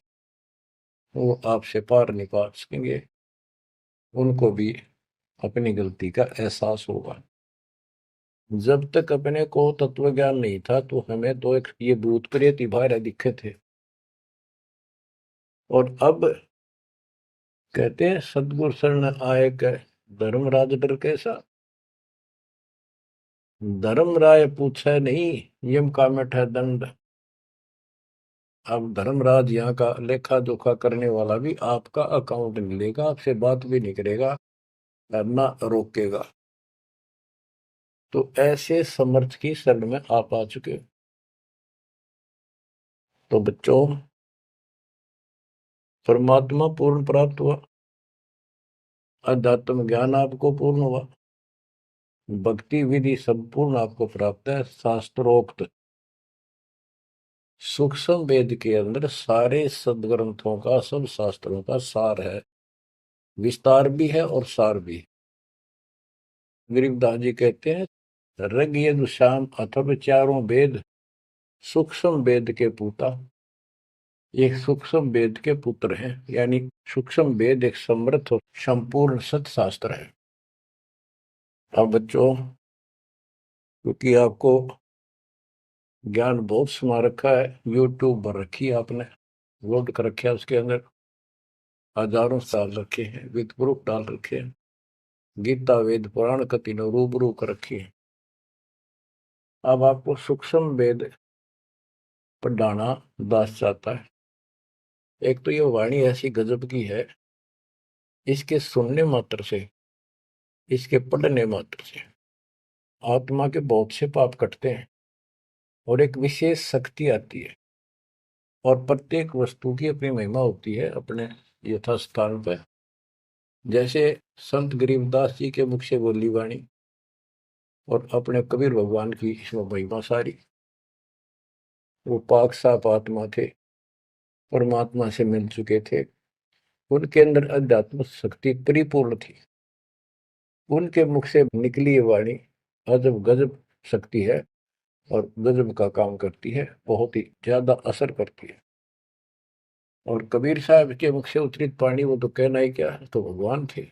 वो आपसे पार नहीं पा सकेंगे। उनको भी अपनी गलती का एहसास होगा। जब तक अपने को तत्व ज्ञान नहीं था तो हमें तो एक ये भूत प्रेत ही बाहर दिखे थे। और अब कहते हैं, सदगुरु शरण आए के धर्मराज डर कैसा। धर्मराय पूछे नहीं, यम का मिठा दंड। अब धर्मराज यहाँ का लेखा जोखा करने वाला भी आपका अकाउंट नहीं लेगा, आपसे बात भी नहीं करेगा, ना रोकेगा। तो ऐसे समर्थ की शरण में आप आ चुके हो। तो बच्चों, परमात्मा पूर्ण प्राप्त हुआ, अध्यात्म ज्ञान आपको पूर्ण हुआ, भक्ति विधि संपूर्ण आपको प्राप्त है, शास्त्रोक्त। सूक्ष्म वेद के अंदर सारे सदग्रंथों का, सब शास्त्रों का सार है। विस्तार भी है और सार भी। गरीबदास जी कहते हैं, ऋग यजुः साम अथर्व चारों वेद सूक्ष्म वेद के पूता। ये सूक्ष्म वेद के पुत्र हैं, यानी सूक्ष्म वेद एक समृद्ध और संपूर्ण सत्शास्त्र है। अब बच्चों, क्योंकि आपको ज्ञान बहुत सुना रखा है, यूट्यूब पर रखी है आपने, लोड कर रखे है, उसके अंदर हजारों साल रखे हैं, विद प्रूफ डाल रखे हैं, गीता वेद पुराण का तीनों रूबरू कर रखी है। अब आपको सूक्ष्म वेद पढ़ाना दास चाहता है। एक तो ये वाणी ऐसी गजब की है, इसके सुनने मात्र से, इसके पढ़ने मात्र से आत्मा के बहुत से पाप कटते हैं और एक विशेष शक्ति आती है। और प्रत्येक वस्तु की अपनी महिमा होती है अपने यथास्थान पर। जैसे संत गरीबदास जी के मुख से बोली वाणी और अपने कबीर भगवान की इसमें महिमा सारी। वो पाक साफ आत्मा थे, परमात्मा से मिल चुके थे, उनके अंदर अध्यात्म शक्ति परिपूर्ण थी। उनके मुख से निकली ये वाणी अजब गजब शक्ति है और गजब का काम करती है, बहुत ही ज्यादा असर करती है। और कबीर साहब के मुख से उतरित वाणी, वो तो कहना ही क्या, तो भगवान थे।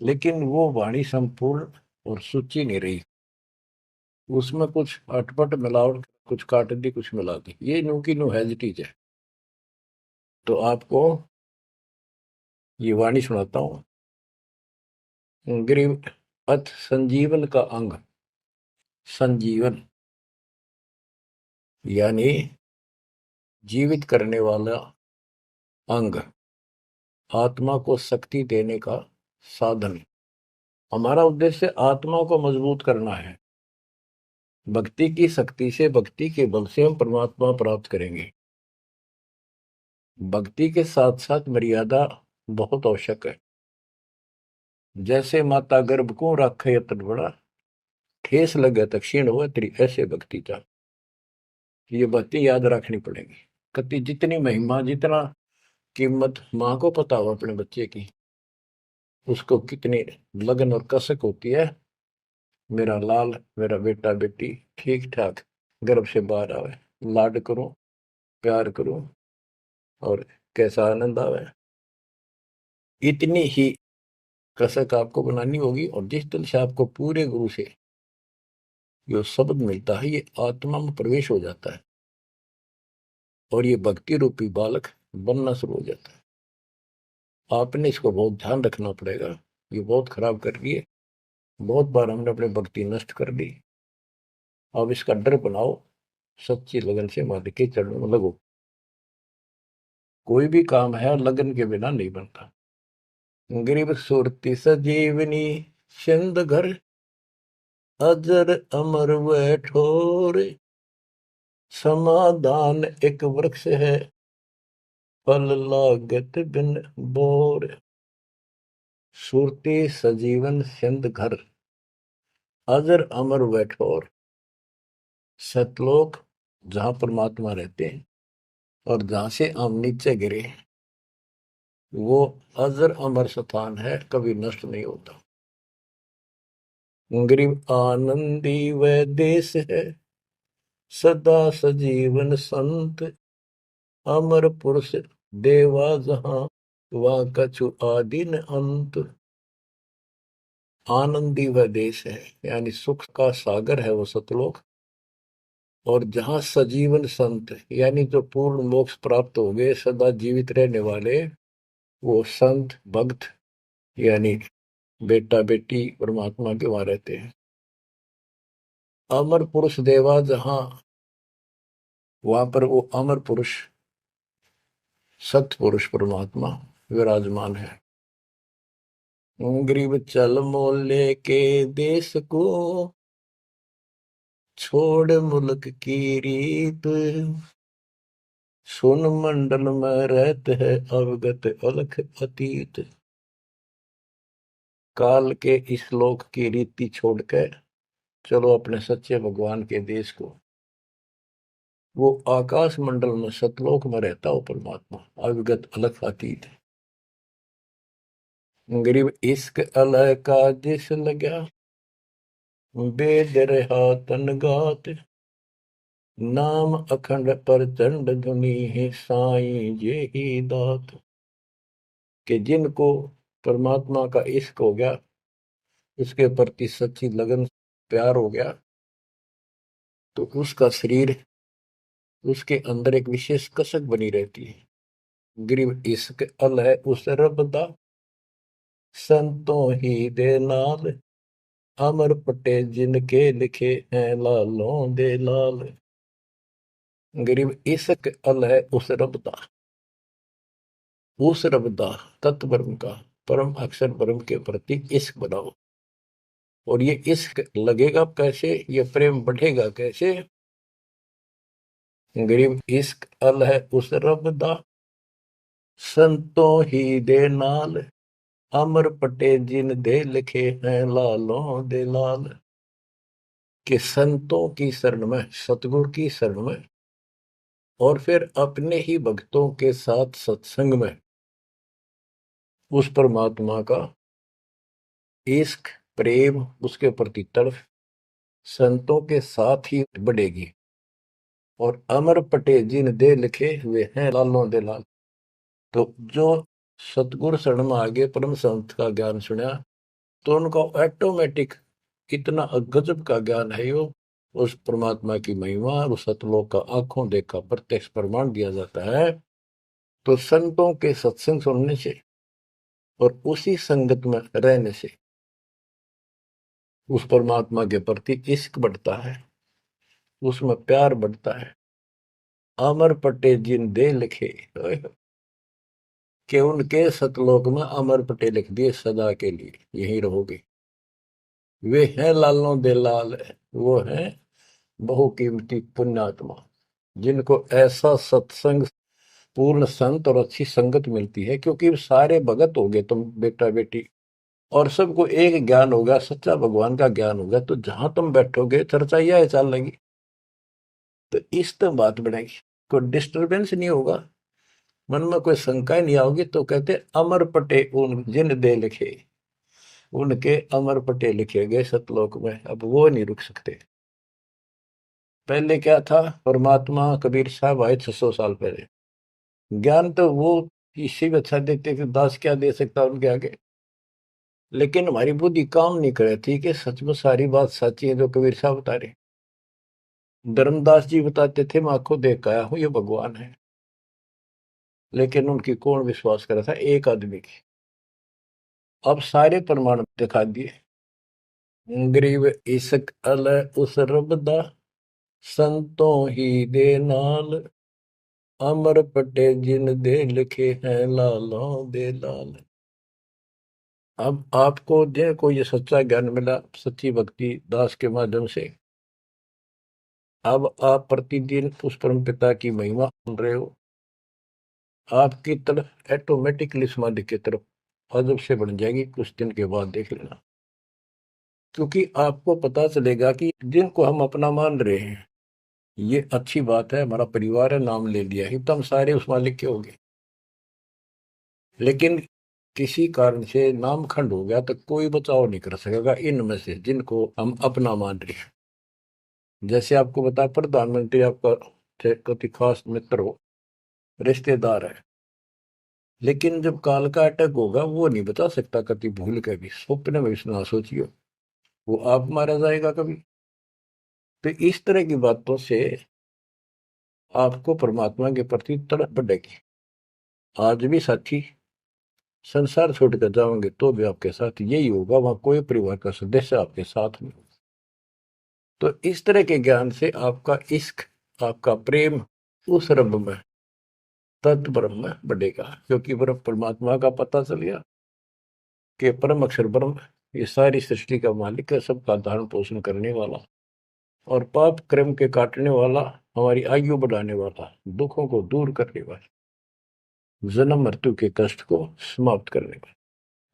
लेकिन वो वाणी संपूर्ण और सुची नहीं रही, उसमें कुछ अटपट मिलावट, कुछ काट दी, कुछ मिला दी, ये नो की नो हैजिटीज है। तो आपको ये वाणी सुनाता हूँ। गरीब अथ संजीवन का अंग, संजीवन यानी जीवित करने वाला अंग, आत्मा को शक्ति देने का साधन। हमारा उद्देश्य आत्मा को मजबूत करना है। भक्ति की शक्ति से, भक्ति के बल से हम परमात्मा प्राप्त करेंगे। भक्ति के साथ साथ मर्यादा बहुत आवश्यक है। जैसे माता गर्भ को राखे यतन बड़ा, ठेस लगे तो क्षीण हो तेरी, ऐसे भक्ति चाह। ये बातें याद रखनी पड़ेगी। कति जितनी महिमा, जितना कीमत माँ को पता हो अपने बच्चे की, उसको कितनी लगन और कसक होती है, मेरा लाल, मेरा बेटा बेटी ठीक ठाक गर्भ से बाहर आवे, लाड करूं, प्यार करूं और कैसा आनंद आवे। इतनी ही कसक आपको बनानी होगी। और जिस दिन से आपको पूरे गुरु से जो शब्द मिलता है, ये आत्मा में प्रवेश हो जाता है और ये भक्ति रूपी बालक बनना शुरू हो जाता है। आपने इसको बहुत ध्यान रखना पड़ेगा। ये बहुत खराब कर रही है, बहुत बार हमने अपनी भक्ति नष्ट कर दी। अब इसका डर बनाओ, सच्ची लगन से मालिक के चरणों में लगो। कोई भी काम है लगन के बिना नहीं बनता। गरीब सुरती सजीवनी सिंध घर, अजर अमर व ठोर, समाधान एक वृक्ष है, फल लागत बिन बोर। सुरती सजीवन सिंध घर, अजर अमर व ठोर। सतलोक जहां परमात्मा रहते हैं और जहां से हम नीचे गिरे, वो अजर अमर स्थान है, कभी नष्ट नहीं होता। गरीब आनंदी वह देश है, सदा सजीवन संत, अमर पुरुष देवा जहां, वह कछु आदि न अंत। आनंदी वह देश है, यानी सुख का सागर है वो सतलोक। और जहां सजीवन संत, यानी जो पूर्ण मोक्ष प्राप्त हो गए, सदा जीवित रहने वाले, वो संत भक्त यानी बेटा बेटी परमात्मा के वहां रहते हैं। अमर पुरुष देवा जहां, वहां पर वो अमर पुरुष सत पुरुष परमात्मा विराजमान है। गरीब चल मोले के देश को, छोड़ मुल्क की रीत, सुन मंडल में रहते है अवगत अलख अतीत। काल के इस लोक की रीति छोड़कर चलो अपने सच्चे भगवान के देश को। वो आकाश मंडल में सतलोक में रहता हो परमात्मा, अविगत अलग अतीत। गरीब इश्क अलह का जिस लग्या, वेद रहा तन गात, नाम अखंड प्रचंड धुनि है साईं ये ही दात। कि जिनको परमात्मा का इश्क हो गया, उसके प्रति सच्ची लगन प्यार हो गया, तो उसका शरीर, उसके अंदर एक विशेष कसक बनी रहती है। गरीब इश्क अल है उस रब दा, संतों ही दे नाल, अमर पटे जिनके लिखे हैं लालों दे लाल। गरीब इश्क अल है उस रब दा, उस रब दा तत्व ब्रह्म का, परम अक्षर ब्रह्म के प्रति इश्क बनाओ। और ये इश्क लगेगा कैसे, ये प्रेम बढ़ेगा कैसे। गरीब इश्क अल है उस रब दा, संतों ही दे नाल, अमर पटे जिन दे लिखे हैं लालों दे लाल। कि संतों की शरण में, सतगुरु की शरण में, और फिर अपने ही भक्तों के साथ सत्संग में उस परमात्मा का इश्क, प्रेम, उसके प्रति तड़प संतों के साथ ही बढ़ेगी। और अमर पटे जिन दे लिखे हुए हैं लालों दे लाल। तो जो सतगुरु शरण में आगे परम संत का ज्ञान सुना, तो उनको ऑटोमेटिक इतना गजब का ज्ञान है, यो उस परमात्मा की महिमा और उस सतलोक का आंखों देखा प्रत्यक्ष प्रमाण दिया जाता है। तो संतों के सत्संग सुनने से और उसी संगत में रहने से उस परमात्मा के प्रति इश्क बढ़ता है, उसमें प्यार बढ़ता है। अमर पटे जिन दे लिखे, कि उनके सतलोक में अमर पटे लिख दिए सदा के लिए यहीं रहोगे। वे हैं लालों दे लाल, वो हैं बहुकीमती पुण्यात्मा, जिनको ऐसा सत्संग, पूर्ण संत और अच्छी संगत मिलती है। क्योंकि सारे भगत हो गए तुम बेटा बेटी, और सबको एक ज्ञान होगा, सच्चा भगवान का ज्ञान होगा, तो जहां तुम बैठोगे चर्चा यह चल लगी, तो इस तो बात बनेगी, कोई डिस्टरबेंस नहीं होगा, मन में कोई शंका नहीं आओगी। तो कहते अमर पटे उन जिन दे लिखे, उनके अमर पटे लिखे गए सतलोक में, अब वो नहीं रुक सकते। पहले क्या था, परमात्मा कबीर साहब आए 600 साल पहले, ज्ञान तो वो इससे भी अच्छा देते थे, दास क्या दे सकता उनके आगे। लेकिन हमारी बुद्धि काम नहीं करे थी कि सच में सारी बात सच्ची है जो कबीर साहब बता रहे। धर्मदास जी बताते थे मैं आंखों देख आया हूं ये भगवान है, लेकिन उनकी कौन विश्वास करा था, एक आदमी की। अब सारे प्रमाण दिखा दिए। गरीब इश्क अल उस रब दा, संतों ही दे नाल, अमर पटे जिन दे लिखे हैं लालों दे लाल। अब आपको जो ये सच्चा ज्ञान मिला सच्ची भक्ति दास के माध्यम से, अब आप प्रतिदिन उस परम पिता की महिमा सुन रहे हो, आपकी तरफ ऑटोमेटिकली समाधि की तरफ अजब से बन जाएगी, कुछ दिन के बाद देख लेना। क्योंकि आपको पता चलेगा कि जिनको हम अपना मान रहे हैं, ये अच्छी बात है, हमारा परिवार है, नाम ले लिया ही तो हम सारे उस मालिक के हो गए। लेकिन किसी कारण से नाम खंड हो गया तो कोई बचाव नहीं कर सकेगा इनमें से जिनको हम अपना मान रहे हैं। जैसे आपको बता, प्रधानमंत्री आपका कति खास मित्र हो, रिश्तेदार है, लेकिन जब काल का अटैक होगा वो नहीं बता सकता कति भूल के भी, स्वप्न में भी ना सोचियो, वो आप मारा जाएगा कभी। तो इस तरह की बातों से आपको परमात्मा के प्रति तड़प बढ़ेगी। आज भी साथी संसार छोड़कर जाओगे तो भी आपके साथ यही होगा, वहां कोई परिवार का सदस्य आपके साथ नहीं होगा। तो इस तरह के ज्ञान से आपका इश्क, आपका प्रेम उस रब में, तत्व ब्रह्म में बढ़ेगा। क्योंकि ब्रह्म परमात्मा का पता चल गया कि परम अक्षर ब्रह्म ये सारी सृष्टि का मालिक है, सबका धारण पोषण करने वाला और पाप क्रम के काटने वाला, हमारी आयु बढ़ाने वाला, दुखों को दूर करने वाला, जन्म मृत्यु के कष्ट को समाप्त करने वाला।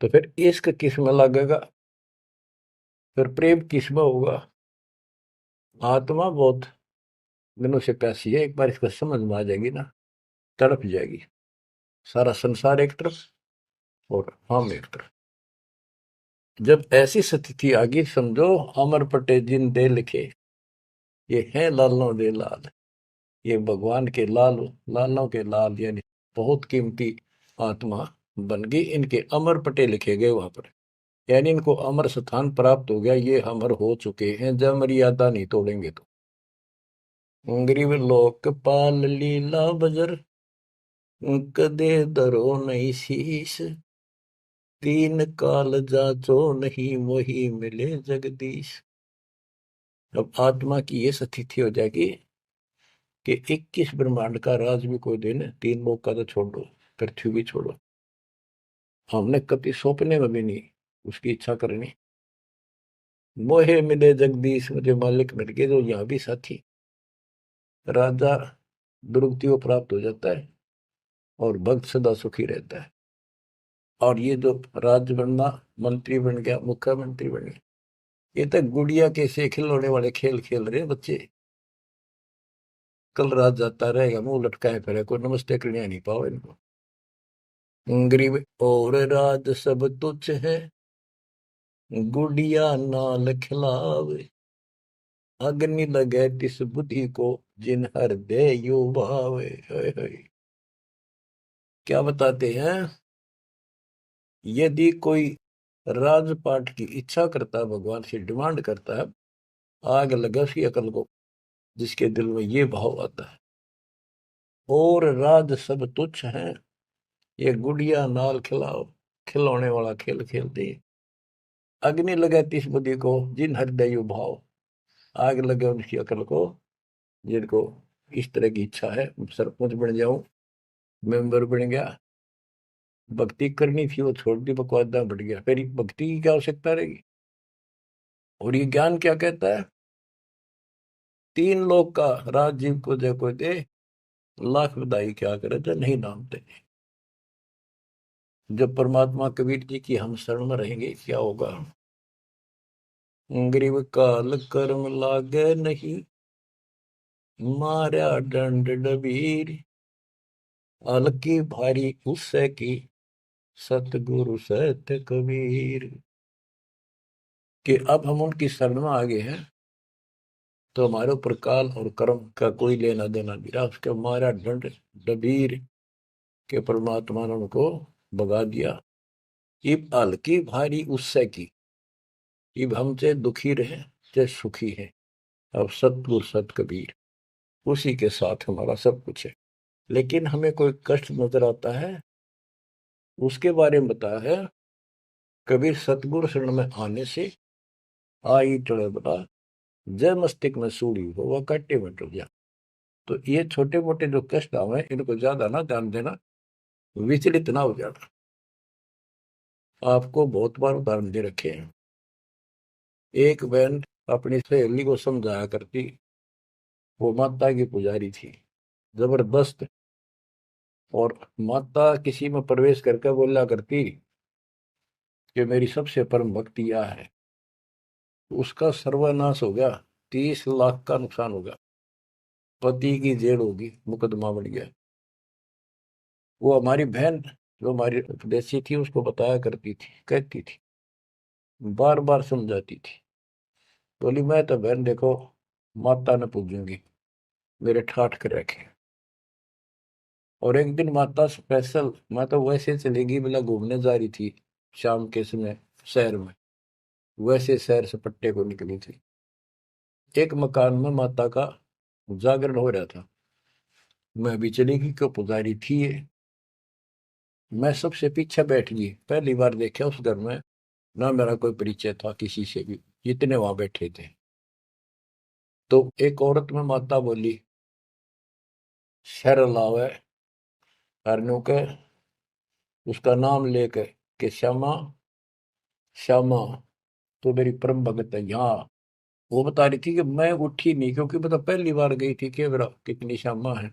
तो फिर इश्क किस में लगेगा, फिर प्रेम किस में होगा। आत्मा बहुत दिनों से प्यासी है, एक बार इसको समझ में आ जाएगी ना, तड़प जाएगी। सारा संसार एक तरफ और हम एक तरफ। जब ऐसी स्थिति आ गई, समझो अमर पटे जिन दे लिखे, ये है लालों दे लाल। ये भगवान के लाल, लालों के लाल, यानी बहुत कीमती आत्मा बन गई। इनके अमर पटे लिखे गए वहां पर, यानी इनको अमर स्थान प्राप्त हो गया। ये अमर हो चुके हैं, जब मर्यादा नहीं तोड़ेंगे तो। गरीब लोकपाल लीला बजर, कदे दरो नहीं शीश। तीन काल जाचो नहीं, वही मिले जगदीश। अब आत्मा की ये स्थिति हो जाएगी कि 21 ब्रह्मांड का राज भी कोई दिन, तीन लोग का तो छोड़ो, पृथ्वी भी छोड़ो, हमने कभी सपने में भी नहीं उसकी इच्छा करनी। मोहे मिले जगदीश, मुझे मालिक मिल गए, जो यहाँ भी साथी। राजा दुर्गति को प्राप्त हो जाता है और भक्त सदा सुखी रहता है। और ये जो राज बनना, मंत्री बन गया, मुख्यमंत्री बन गया, ये तो गुड़िया के से खिलौने वाले खेल खेल रहे हैं बच्चे। कल रात जाता रहेगा, मुंह लटकाए फिरे, कोई नमस्ते करने नहीं पाओ इनको। गरीब और राज सब तुच्छ है, गुड़िया नाल खिलावे। अग्नि लगे तिस बुद्धि को, जिन हृदय यो भावे। हाय हाय। क्या बताते हैं, यदि कोई राजपाट की इच्छा करता है, भगवान से डिमांड करता है, आग लगा उसकी अकल को, जिसके दिल में ये भाव आता है। और राज सब तुच्छ हैं, ये गुड़िया नाल खिलाओ, खिलौने वाला खेल खेलते हैं। अग्नि लगे तिस बुद्धि को, जिन हृदय यो भाव। आग लगे उनकी अकल को, जिनको इस तरह की इच्छा है, सरपंच बन जाऊं, मेंबर बन गया, भक्ति करनी थी वो छोड़ दी, बकवादा बढ़ गया, फिर भक्ति की क्या आवश्यकता रहेगी। और ये ज्ञान क्या कहता है, तीन लोग का राजीव को जय को दे, लाख बधाई क्या करे तो नहीं नामते। जब परमात्मा कबीर जी की हम शरण में रहेंगे, क्या होगा। गरीब काल कर्म लागे नहीं, मारा दंड डबीर। अलकी भारी उससे की, सतगुरु सत्य कबीर। कि अब हम उनकी शरण में आ गए हैं, तो हमारे ऊपर काल और कर्म का कोई लेना देना नहीं रहा। उसके मारा दंड डबीर, के परमात्मा ने उनको भगा दिया। इब हल्की भारी उससे की, इब हमसे दुखी रहे चाहे सुखी है। अब सतगुरु सत कबीर, उसी के साथ हमारा सब कुछ है। लेकिन हमें कोई कष्ट नजर आता है, उसके बारे में बताया है कबीर, सतगुरु शरण में आने से आई चढ़े बता, जय मस्तिष्क में सूढ़ी हो वह कट्टे में टूट गया। तो ये छोटे मोटे जो कष्ट आवे, इनको ज्यादा ना ध्यान देना, विचलित ना हो जाना। आपको बहुत बार उदाहरण दे रखे हैं। एक बहन अपनी सहेली को समझाया करती, वो माता की पुजारी थी जबरदस्त, और माता किसी में प्रवेश करके बोला करती कि मेरी सबसे परम भक्ति यह है। उसका सर्वनाश हो गया, 30 लाख का नुकसान हो गया, पति की जेल होगी, मुकदमा बढ़ गया। वो हमारी बहन जो हमारी उपदेशी थी, उसको बताया करती थी, कहती थी, बार बार समझाती थी। बोली मैं तो बहन देखो माता न पूजूंगी, मेरे ठाठ कर रखे। और एक दिन माता स्पेशल, मैं तो वैसे चलेगी बिना घूमने जा रही थी शाम के समय शहर में, वैसे शहर से पट्टे को निकली थी। एक मकान में माता का जागरण हो रहा था, मैं भी चली गई, क्यों पुजारी थी ये। मैं सबसे पीछे बैठ गई, पहली बार देखा उस घर में, ना मेरा कोई परिचय था किसी से भी, जितने वहां बैठे थे। तो एक औरत में माता बोली, शर लावे हरनू के, उसका नाम लेके कि श्यामा, श्यामा तो मेरी परम भगत है यहाँ। वो बता रही थी कि मैं उठी नहीं, क्योंकि मतलब पहली बार गई थी कि मेरा कितनी श्यामा है,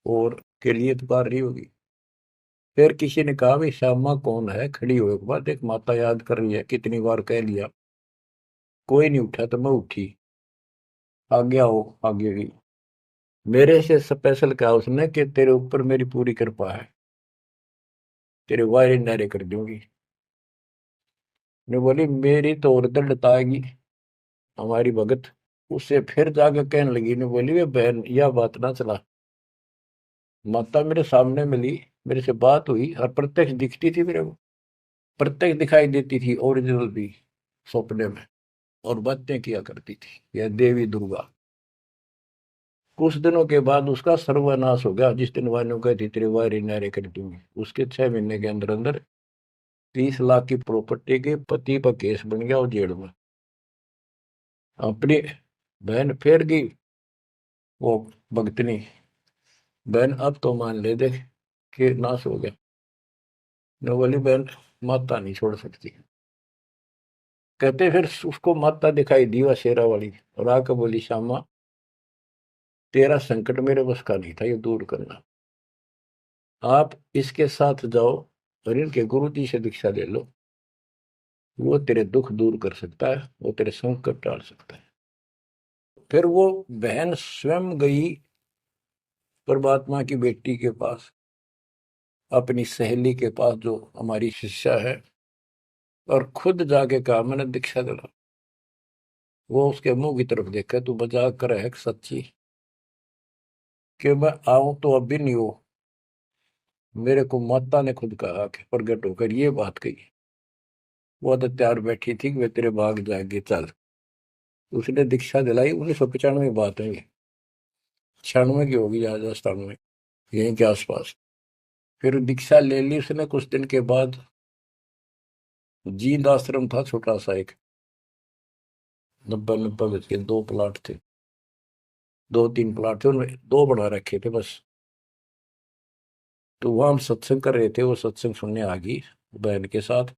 और के लिए पुकार रही होगी। फिर किसी ने कहा भाई श्यामा कौन है, खड़ी हुए के बाद एक माता याद कर रही है, कितनी बार कह लिया, कोई नहीं उठा तो मैं उठी। आगे आओ, आगे गई। मेरे से स्पेशल कहा उसने कि तेरे ऊपर मेरी पूरी कृपा है, तेरे वायरे नारे कर दूंगी। ने बोली मेरी तो और दंडताएगी हमारी भगत। उससे फिर जाकर कहने लगी, ने बोली वे बहन यह बात ना चला, माता मेरे सामने मिली, मेरे से बात हुई और प्रत्यक्ष दिखती थी मेरे को, प्रत्यक्ष दिखाई देती थी ओरिजिनल भी, सपने में, और बातें किया करती थी यह देवी दुर्गा। कुछ दिनों के बाद उसका सर्वनाश हो गया, जिस दिन वायु कहती तेरे वायरे नारे कर दूंगी, उसके 6 महीने के अंदर अंदर 30 लाख की प्रॉपर्टी के पति पर केस बन गया और जेल में। अपनी बहन फेर गई वो भगतनी, बहन अब तो मान ले देख कि नाश हो गया। न बोली बहन माता नहीं छोड़ सकती। कहते फिर उसको माता दिखाई दी वह शेरा वाली, और आकर बोली श्यामा तेरा संकट मेरे बस का नहीं था ये दूर करना, आप इसके साथ जाओ और इनके गुरु जी से दीक्षा ले लो, वो तेरे दुख दूर कर सकता है, वो तेरे संकट टाल सकता है। फिर वो बहन स्वयं गई परमात्मा की बेटी के पास, अपनी सहेली के पास जो हमारी शिष्या है, और खुद जाके कहा मैंने दीक्षा दिला। वो उसके मुंह की तरफ देखा, तू मजाक कर है सच्ची, कि मैं आऊं तो अब भी नहीं हो, मेरे को माता ने खुद कहा कि प्रगट होकर ये बात कही। वो तो तैयार बैठी थी कि वे तेरे भाग जाएंगे चल। उसने दीक्षा दिलाई, 1995 बात है ये, 96 की होगी या 97, यहीं के आसपास। फिर दीक्षा ले ली उसने कुछ दिन के बाद। जींद आश्रम था छोटा सा एक, 90 90 गज के 2 प्लाट थे, 2 3 प्लाट थे, उनमें 2 बना रखे थे बस। तो वहां हम सत्संग कर रहे थे, वो सत्संग सुनने आ गई बहन के साथ।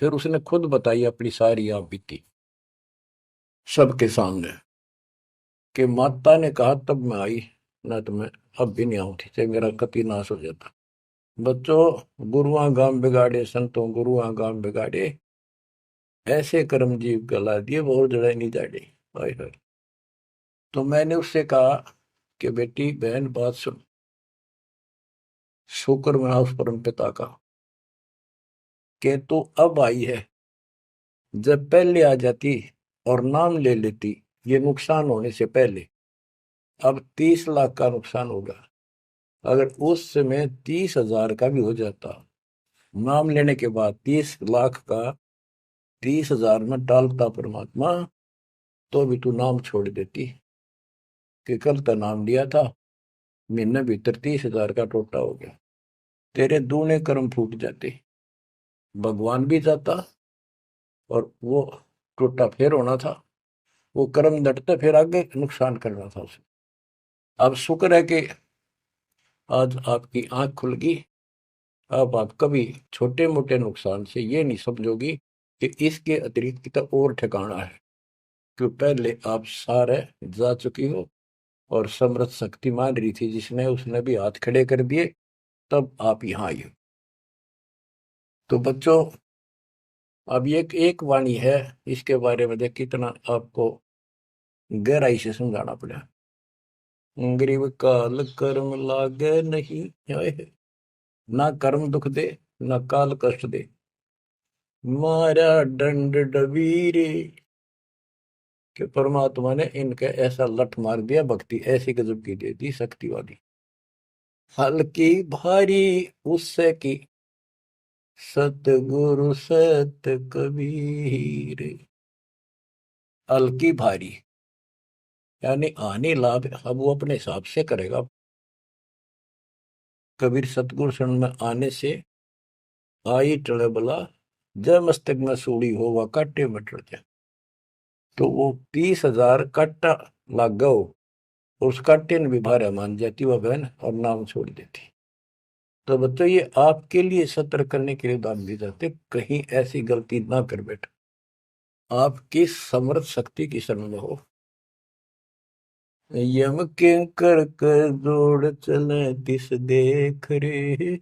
फिर उसने खुद बताई अपनी सारी आप बीती सबके सामने, कि माता ने कहा तब मैं आई, ना तो मैं अब भी नहीं आऊंगी, चाहे मेरा कति नाश हो जाता। बच्चों गुरुआ गांव बिगाड़े संतों गुरुआ गांव बिगाड़े, ऐसे कर्म जीव गला दिए बहुत जड़ा नहीं जाड़े। हाय हाय। तो मैंने उससे कहा कि बेटी बहन बात सुन, शुक्र मना उस परम पिता का कि तू अब आई है, जब पहले आ जाती और नाम ले लेती ये नुकसान होने से पहले, अब 30 लाख का नुकसान होगा। अगर उस समय 30,000 का भी हो जाता, नाम लेने के बाद 30 लाख का 30,000 में डालता परमात्मा, तो भी तू नाम छोड़ देती, कि कल का नाम लिया था, महीने भीतर 30,000 का टोटा हो गया, तेरे दूने कर्म फूट जाते, भगवान भी जाता, और वो टोटा फिर होना था, वो कर्म डटते फिर आगे नुकसान करना था उसे। अब शुक्र है कि आज आपकी आंख खुल गई। अब आप कभी छोटे मोटे नुकसान से ये नहीं समझोगी कि इसके अतिरिक्त तो और ठिकाना है, क्यों पहले आप सारे जा चुकी हो, और समृद्ध शक्ति मान रही थी जिसने, उसने भी हाथ खड़े कर दिए, तब आप यहाँ आई हो। तो बच्चों अब ये एक वाणी है, इसके बारे में देख कितना आपको गहराई से समझाना पड़ा। गरीब काल कर्म लागे नहीं, हाय, ना कर्म दुख दे, ना काल कष्ट दे, मारा दंड डबीरे। कि परमात्मा ने इनके ऐसा लठ मार दिया, भक्ति ऐसी गजब की दे दी शक्ति वाली, हल्की भारी उससे की, सतगुरु सत कबीर। हल्की भारी यानी आने लाभ अब वो अपने हिसाब से करेगा। कबीर सतगुरु शरण में आने से आई टले बला, जय मस्तक में सूड़ी हो वह काटे मटर जाए। तो वो 30,000 काटा लाग गो, उस काटे ने भी भारा मान जाती वह बहन और नाम छोड़ देती। तो बच्चों ये आपके लिए सतर्क करने के लिए दान दी जाते, कहीं ऐसी गलती ना कर बैठो, आपकी समर्थ शक्ति की शरण में हो। यम किंकर कर जोड़ चले तिस देख रे,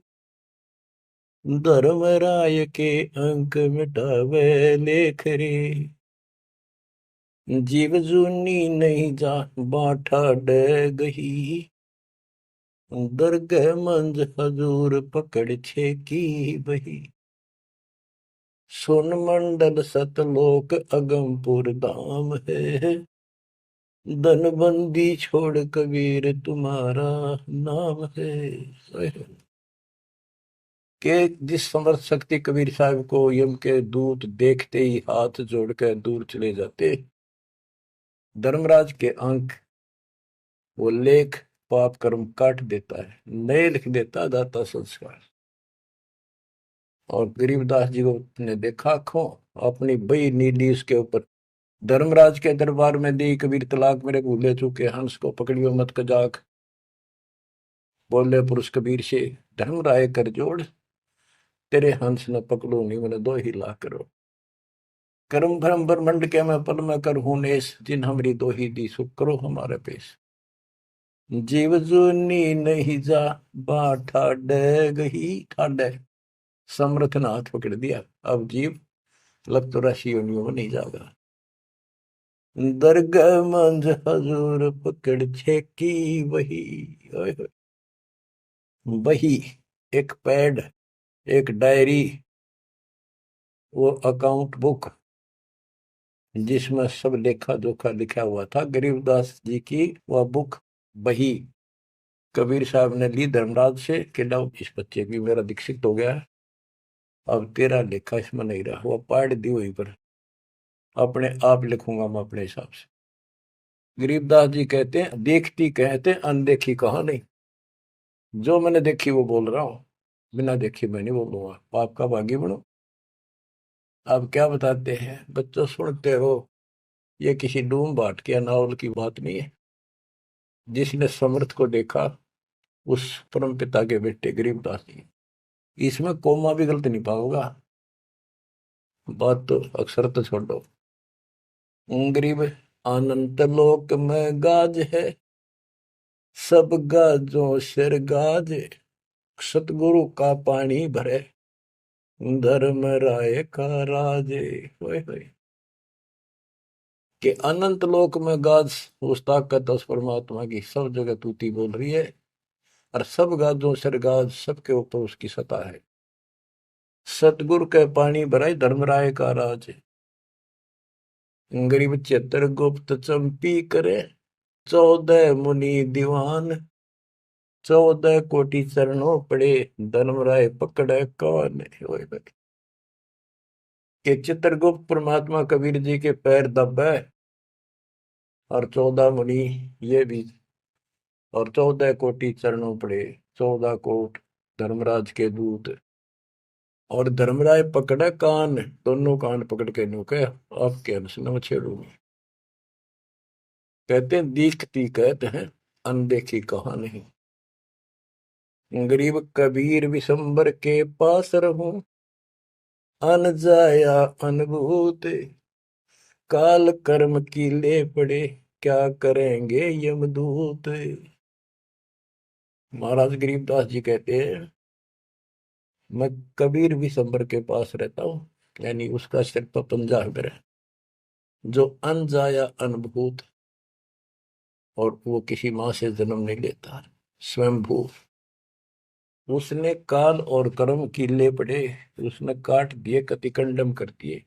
धर्मराय के अंक मिटावे लेख रे। जीव जूनी नहीं जा बाठा डे गही, दरगह मंज हजूर पकड़ छे की बही। सुन मंडल सतलोक अगमपुर धाम है, धनबंदी छोड़ कबीर तुम्हारा नाम है। के जिस समर्थ शक्ति कबीर साहब को यम के दूत देखते ही हाथ जोड़कर दूर चले जाते, धर्मराज के अंक वो लेख पाप कर्म काट देता है, नए लिख देता दाता संस्कार। और गरीबदास जी को ने देखा आंखों, अपनी बई नीली उसके ऊपर धर्मराज के दरबार में दी कबीर तलाक मेरे भूले चूके, हंस को पकड़ियो मत कजाक। बोले पुरुष कबीर से, धर्मराय कर जोड़, तेरे हंस न पकड़ो नहीं मैंने दो ही ला करो। कर्म भ्रम ब्रह्मंड के मैं पल में कर हूं नेस, जिन हमरी दो ही दी सुख करो हमारे पेश। जीव जूनी नहीं जा बाठा डे गही, ठाडे समर्थ ने हाथ पकड़ दिया, अब जीव लग तो राशि योनियों में नहीं जाएगा। दरगाह मंझ हजूर पकड़ छेकी वही, ओए होए। वही एक पैड, एक डायरी, वो अकाउंट बुक जिसमें सब लेखा जोखा लिखा हुआ था, गरीबदास जी की वह बुक बही कबीर साहब ने ली धर्मराज से कि लो इस बच्चे की मेरा दीक्षित हो गया है, अब तेरा लेखा इसमें नहीं रहा। वो पाड़ दी वहीं पर, अपने आप लिखूंगा मैं अपने हिसाब से। गरीबदास जी कहते हैं देखती कहते अनदेखी कहा नहीं, जो मैंने देखी वो बोल रहा हूं, बिना देखी मैं नहीं बोलूंगा, पाप का भागी बनो। आप क्या बताते हैं बच्चों, सुनते हो, ये किसी डूम बाट के नावल की बात नहीं है। जिसने समर्थ को देखा उस परम पिता के बेटे गरीबदास जी, इसमें कोमा भी गलत नहीं पाओगा। बात तो अक्सर तो छोड़ो। गरीब अनंत लोक में गाज है, सब गाजों सिर गाज, सतगुरु का पानी भरे, धर्म राय का राजे। होए होए कि अनंत लोक में गाज, उस ताकत उस परमात्मा की सब जगह तूती बोल रही है, और सब गाजों सिर गाज, सबके ऊपर उसकी सत्ता है। सतगुरु के पानी भराई धर्मराय का राज, गरीब चित्र गुप्त चंपी करे, 14 मुनि दीवान, 14 कोटि चरणों पड़े, धर्मराय पकड़े कौन। कि चित्रगुप्त परमात्मा कबीर जी के पैर दबे, और 14 मुनि ये भी, और 14 कोटि चरणों पड़े, 14 कोट धर्मराज के दूत। और धर्मराय पकड़े कान, दोनों कान पकड़ के नु के आपके अंश न छेड़ूंगी। कहते हैं दीखती कहते हैं अनदेखी कहा नहीं। गरीब कबीर विशंबर के पास रहूं, अन जाया अनुभूत, काल कर्म की ले पड़े, क्या करेंगे यमदूत। महाराज गरीबदास जी कहते हैं मैं कबीर विशंबर के पास रहता हूँ, यानी उसका सिर पर पंजा है मेरा, जो अनजाया अनुभूत, और वो किसी माँ से जन्म नहीं लेता, स्वयंभू। उसने काल और कर्म की ले पड़े, उसने काट दिए, कतिकंडम कर दिए।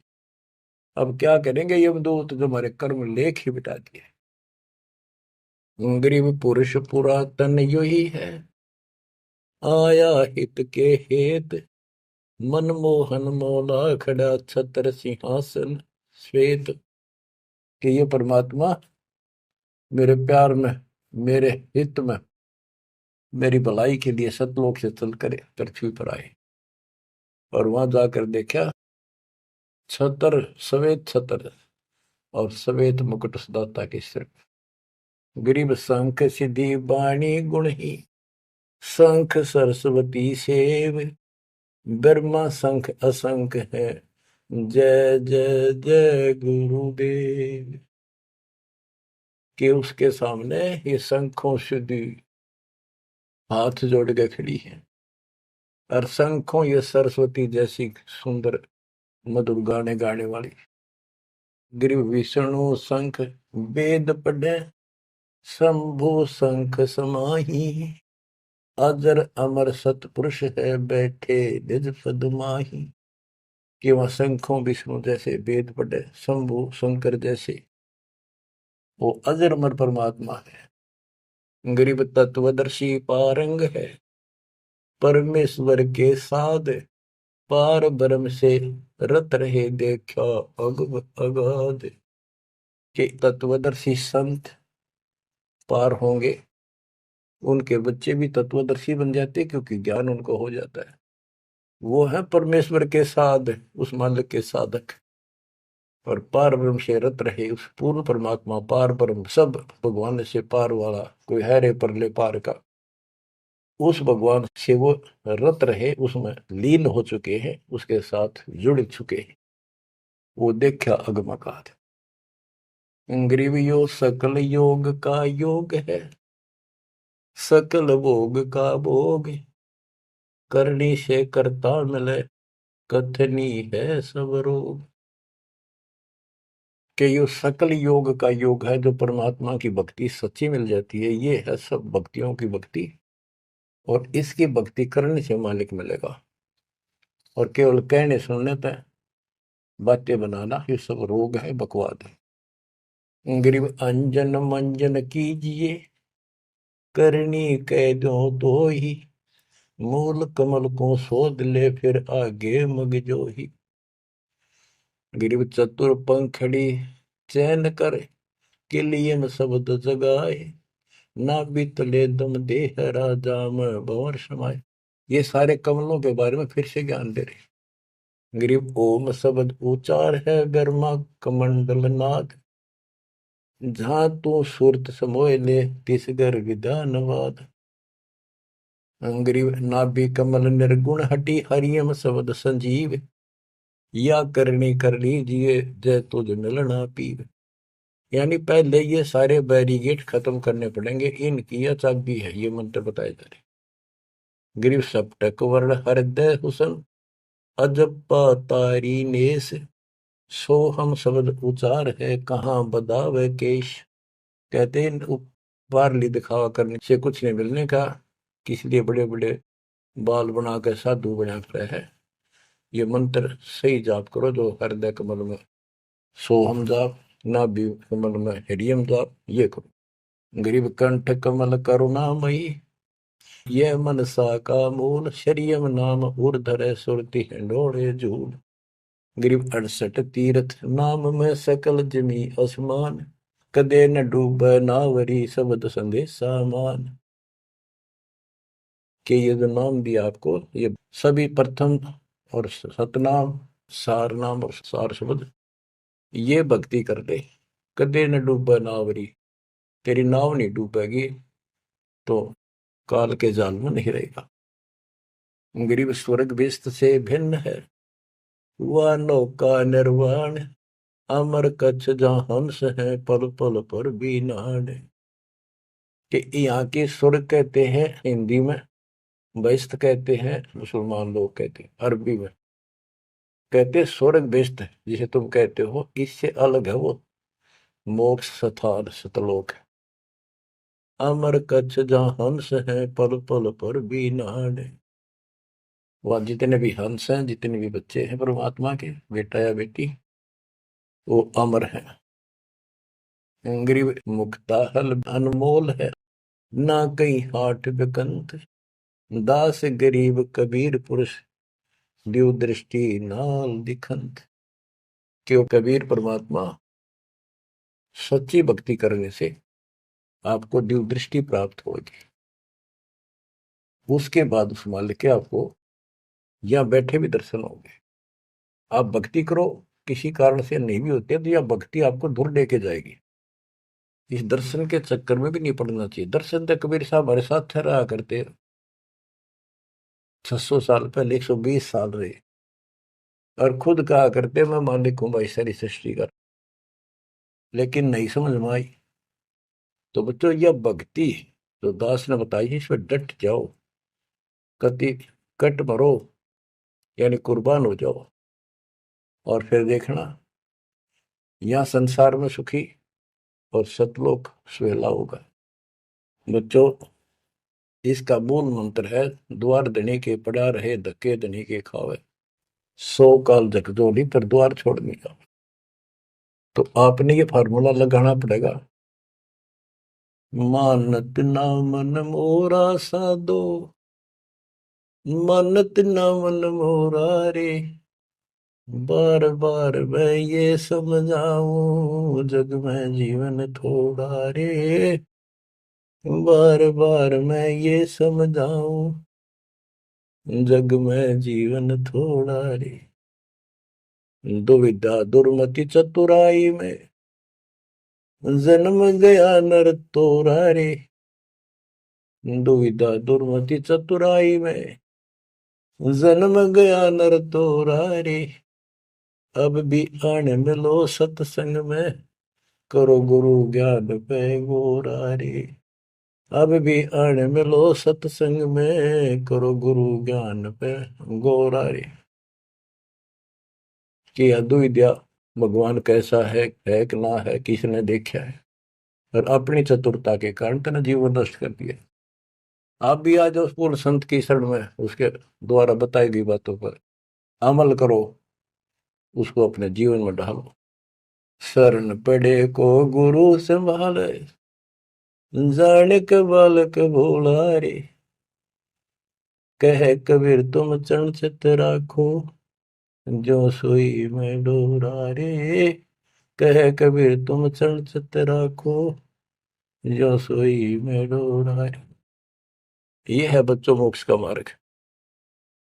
अब क्या करेंगे यमदूत, जो हमारे कर्म लेख ही बिटा दिए। गरीब पुरुष पुरातन यो ही है, आया हित के हेत, मनमोहन मौला खड़ा छत्र सिंहासन श्वेत। कि ये परमात्मा मेरे प्यार में, मेरे हित में, मेरी भलाई के लिए सतलोक से चल कर पृथ्वी पर आए। और वहां जाकर देखा छतर, सफेद छतर और सफेद मुकुट सदाता के सिर। गरीब शंख सिद्धि बाणी गुण ही, शंख सरस्वती सेव, ब्रह्मा शंख असंख है, जय जय जय गुरुदेव। कि उसके सामने ये शंखों सिद्धि हाथ जोड़ के खड़ी है, और शंखों ये सरस्वती जैसी सुंदर मधुर गाने गाने वाली। गिरि विष्णु शंख वेद पढ़े, शंभु शंख समाही, अजर अमर सतपुरुष है बैठे निज पद माही। कि वह शंखों विष्णु जैसे वेद पढ़े, शंभु शंकर जैसे वो अजर अमर परमात्मा है। गरीब तत्वदर्शी पारंग है, परमेश्वर के साध, पार ब्रह्म से रत रहे देखा अगम अगाध। के तत्वदर्शी संत पार होंगे, उनके बच्चे भी तत्वदर्शी बन जाते क्योंकि ज्ञान उनको हो जाता है। वो है परमेश्वर के साध, उस मालिक के साधक। और पार ब्रह्म से रत रहे, उस पूर्ण परमात्मा पार ब्रह्म सब भगवान से पार वाला, कोई है रे परले पार का, उस भगवान से वो रत रहे, उसमें लीन हो चुके हैं, उसके साथ जुड़ चुके हैं। वो देखा अगमकाद। ग्रीव योग सकल योग का योग है, सकल भोग का भोग, करनी से करता मिले, कथनी है सब रोग। कि ये सकल योग का योग है, जो परमात्मा की भक्ति सच्ची मिल जाती है, ये है सब भक्तियों की भक्ति। और इसकी भक्ति करने से मालिक मिलेगा। और केवल कहने सुनने तक बातें बनाना ये सब रोग है, बकवाद है। ग्रीव अंजन मंजन कीजिए, करनी कह दो तो ही, मूल कमल को शोध ले फिर आगे मग जो ही। गिरिव चतुर पंखड़ी चैन कर, किलियन शब्द जगाए, ना बीतले दम देह राजा में भंवर समाये। ये सारे कमलों के बारे में फिर से ज्ञान दे रहे। गिरिव ओम शब्द उचार है, गर्मा कमंडल नाद, जहां तू सुरत समोय ले, तिस घर विधानवाद। ग्रीव नाभि कमल निर्गुण हटी, हरियम शब्द संजीव, या करनी कर लीजिए जय तुझ मिलना पीव। यानी पहले ये सारे बैरिगेट खत्म करने पड़ेंगे, इनकी यह चाबी है, ये मंत्र बताए जा रहे। ग्रीव सप्तक वर्ण हृदय हुसन, अजब तारी नेस, सो हम शब्द उचार है, कहाँ बदावे केश। कहते हैं बारली दिखावा करने से कुछ नहीं मिलने का, किसी बड़े बड़े बाल बना कर साधु बना कर है। ये मंत्र सही जाप करो, जो हृदय कमल में सोहम जाप, नाभि कमल में हरियम जाप, ये करो। गरीब कंठ कमल करुणामयी, यह मनसा का मूल, शरियम नाम उर्धर सुरति हिंडोड़े झूल। गरीब 68 तीर्थ नाम में सकल जमी आसमान, कदे न डूब नावरी शब्द संदेशा मान। कि ये जो नाम दिया आपको, ये सभी प्रथम और सतनाम, सार नाम और सार शब्द, ये भक्ति कर ले, कदे न डूबे नावरी, तेरी नाव नहीं डूबेगी तो काल के जाल में नहीं रहेगा। गरीब स्वर्ग बेस्त से भिन्न है, वह नौका निर्वाण, अमर कच्छ जहां हंस है, पल पल पर बीनान। कि यहाँ के स्वर्ग कहते हैं हिंदी में, बेस्त कहते हैं मुसलमान लोग कहते हैं, अरबी में कहते हैं स्वर्ग बेस्त है, जिसे तुम कहते हो, इससे अलग है वो मोक्ष स्थान सतलोक है। अमर कच्छ जहां हंस है, पल पल पर बीनान। वह जितने भी हंस हैं, जितने भी बच्चे हैं परमात्मा के, बेटा या बेटी, वो अमर है। ग्रीव मुक्ता हल अनमोल है, ना कहीं हाट बिकंत, दास गरीब कबीर पुरुष, दिव दृष्टि नाल दिखंत। क्यों कबीर परमात्मा सच्ची भक्ति करने से आपको दिव दृष्टि प्राप्त होगी। उसके बाद उस मालिक के आपको यहाँ बैठे भी दर्शन होंगे। आप भक्ति करो, किसी कारण से नहीं भी होती है तो यह भक्ति आपको दूर लेके जाएगी। इस दर्शन के चक्कर में भी नहीं पड़ना चाहिए। दर्शन तो कबीर साहब हमारे साथ रहा करते, 600 साल पहले, 120 साल रहे, और खुद कहा करते मैं मालिक हूं भाई सारी सृष्टि का। लेकिन नहीं समझ में आई। तो बच्चों, यह भक्ति जो दास ने बताई है, इसमें डट जाओ, कति कट मरो, यानी कुर्बान हो जाओ, और फिर देखना यहाँ संसार में सुखी और सतलोक सुहेला होगा। बच्चों, इसका मूल मंत्र है, द्वार धनी के पड़ा रहे, धक्के धनी के खावे, 100 काल झकझोली पर द्वार छोड़ दिया। तो आपने ये फार्मूला लगाना पड़ेगा। मानत ना मन मोरा साधो, मानत ना मन मोरा रे, बार बार मैं ये समझाऊं, जग में जीवन थोड़ा रे, बार बार मैं ये समझाऊं, जग में जीवन थोड़ा रे। दुविधा दुर्मति चतुराई में, जन्म गया नर तोरा रे, दुविधा दुर्मति चतुराई में, जन्म गया नर तोरा रे, अब भी आने मिलो सत्संग में, करो गुरु ज्ञान पे गोरा रे, अब भी आने मिलो सत्संग में, करो गुरु ज्ञान पे गोरा रे। कि अद्विद्या भगवान कैसा है कि ना है, किसने देखा है, और अपनी चतुरता के कारण तेने जीवन नष्ट कर दिया। आप भी आ जाओ पूर्ण संत की शरण में, उसके द्वारा बताई गई बातों पर अमल करो, उसको अपने जीवन में ढालो। शरण पड़े को गुरु संभाले, जाने के बालक भोला रे, कह कबीर तुम चरण चित राखो, जो सोई में डोरा रे, कह कबीर तुम चरण चित राखो, जो सोई में डोरा रे। ये है बच्चों मोक्ष का मार्ग।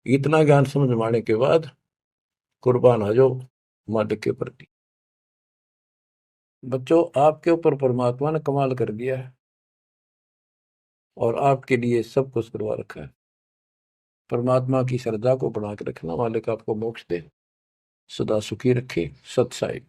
इतना ज्ञान समझ माने के बाद कुर्बान हो जाओ मालिक के प्रति। बच्चों, आपके ऊपर परमात्मा ने कमाल कर दिया है और आपके लिए सब कुछ करवा रखा है। परमात्मा की श्रद्धा को बना के रखना, मालिक आपको मोक्ष दे, सदा सुखी रखे। सत साई।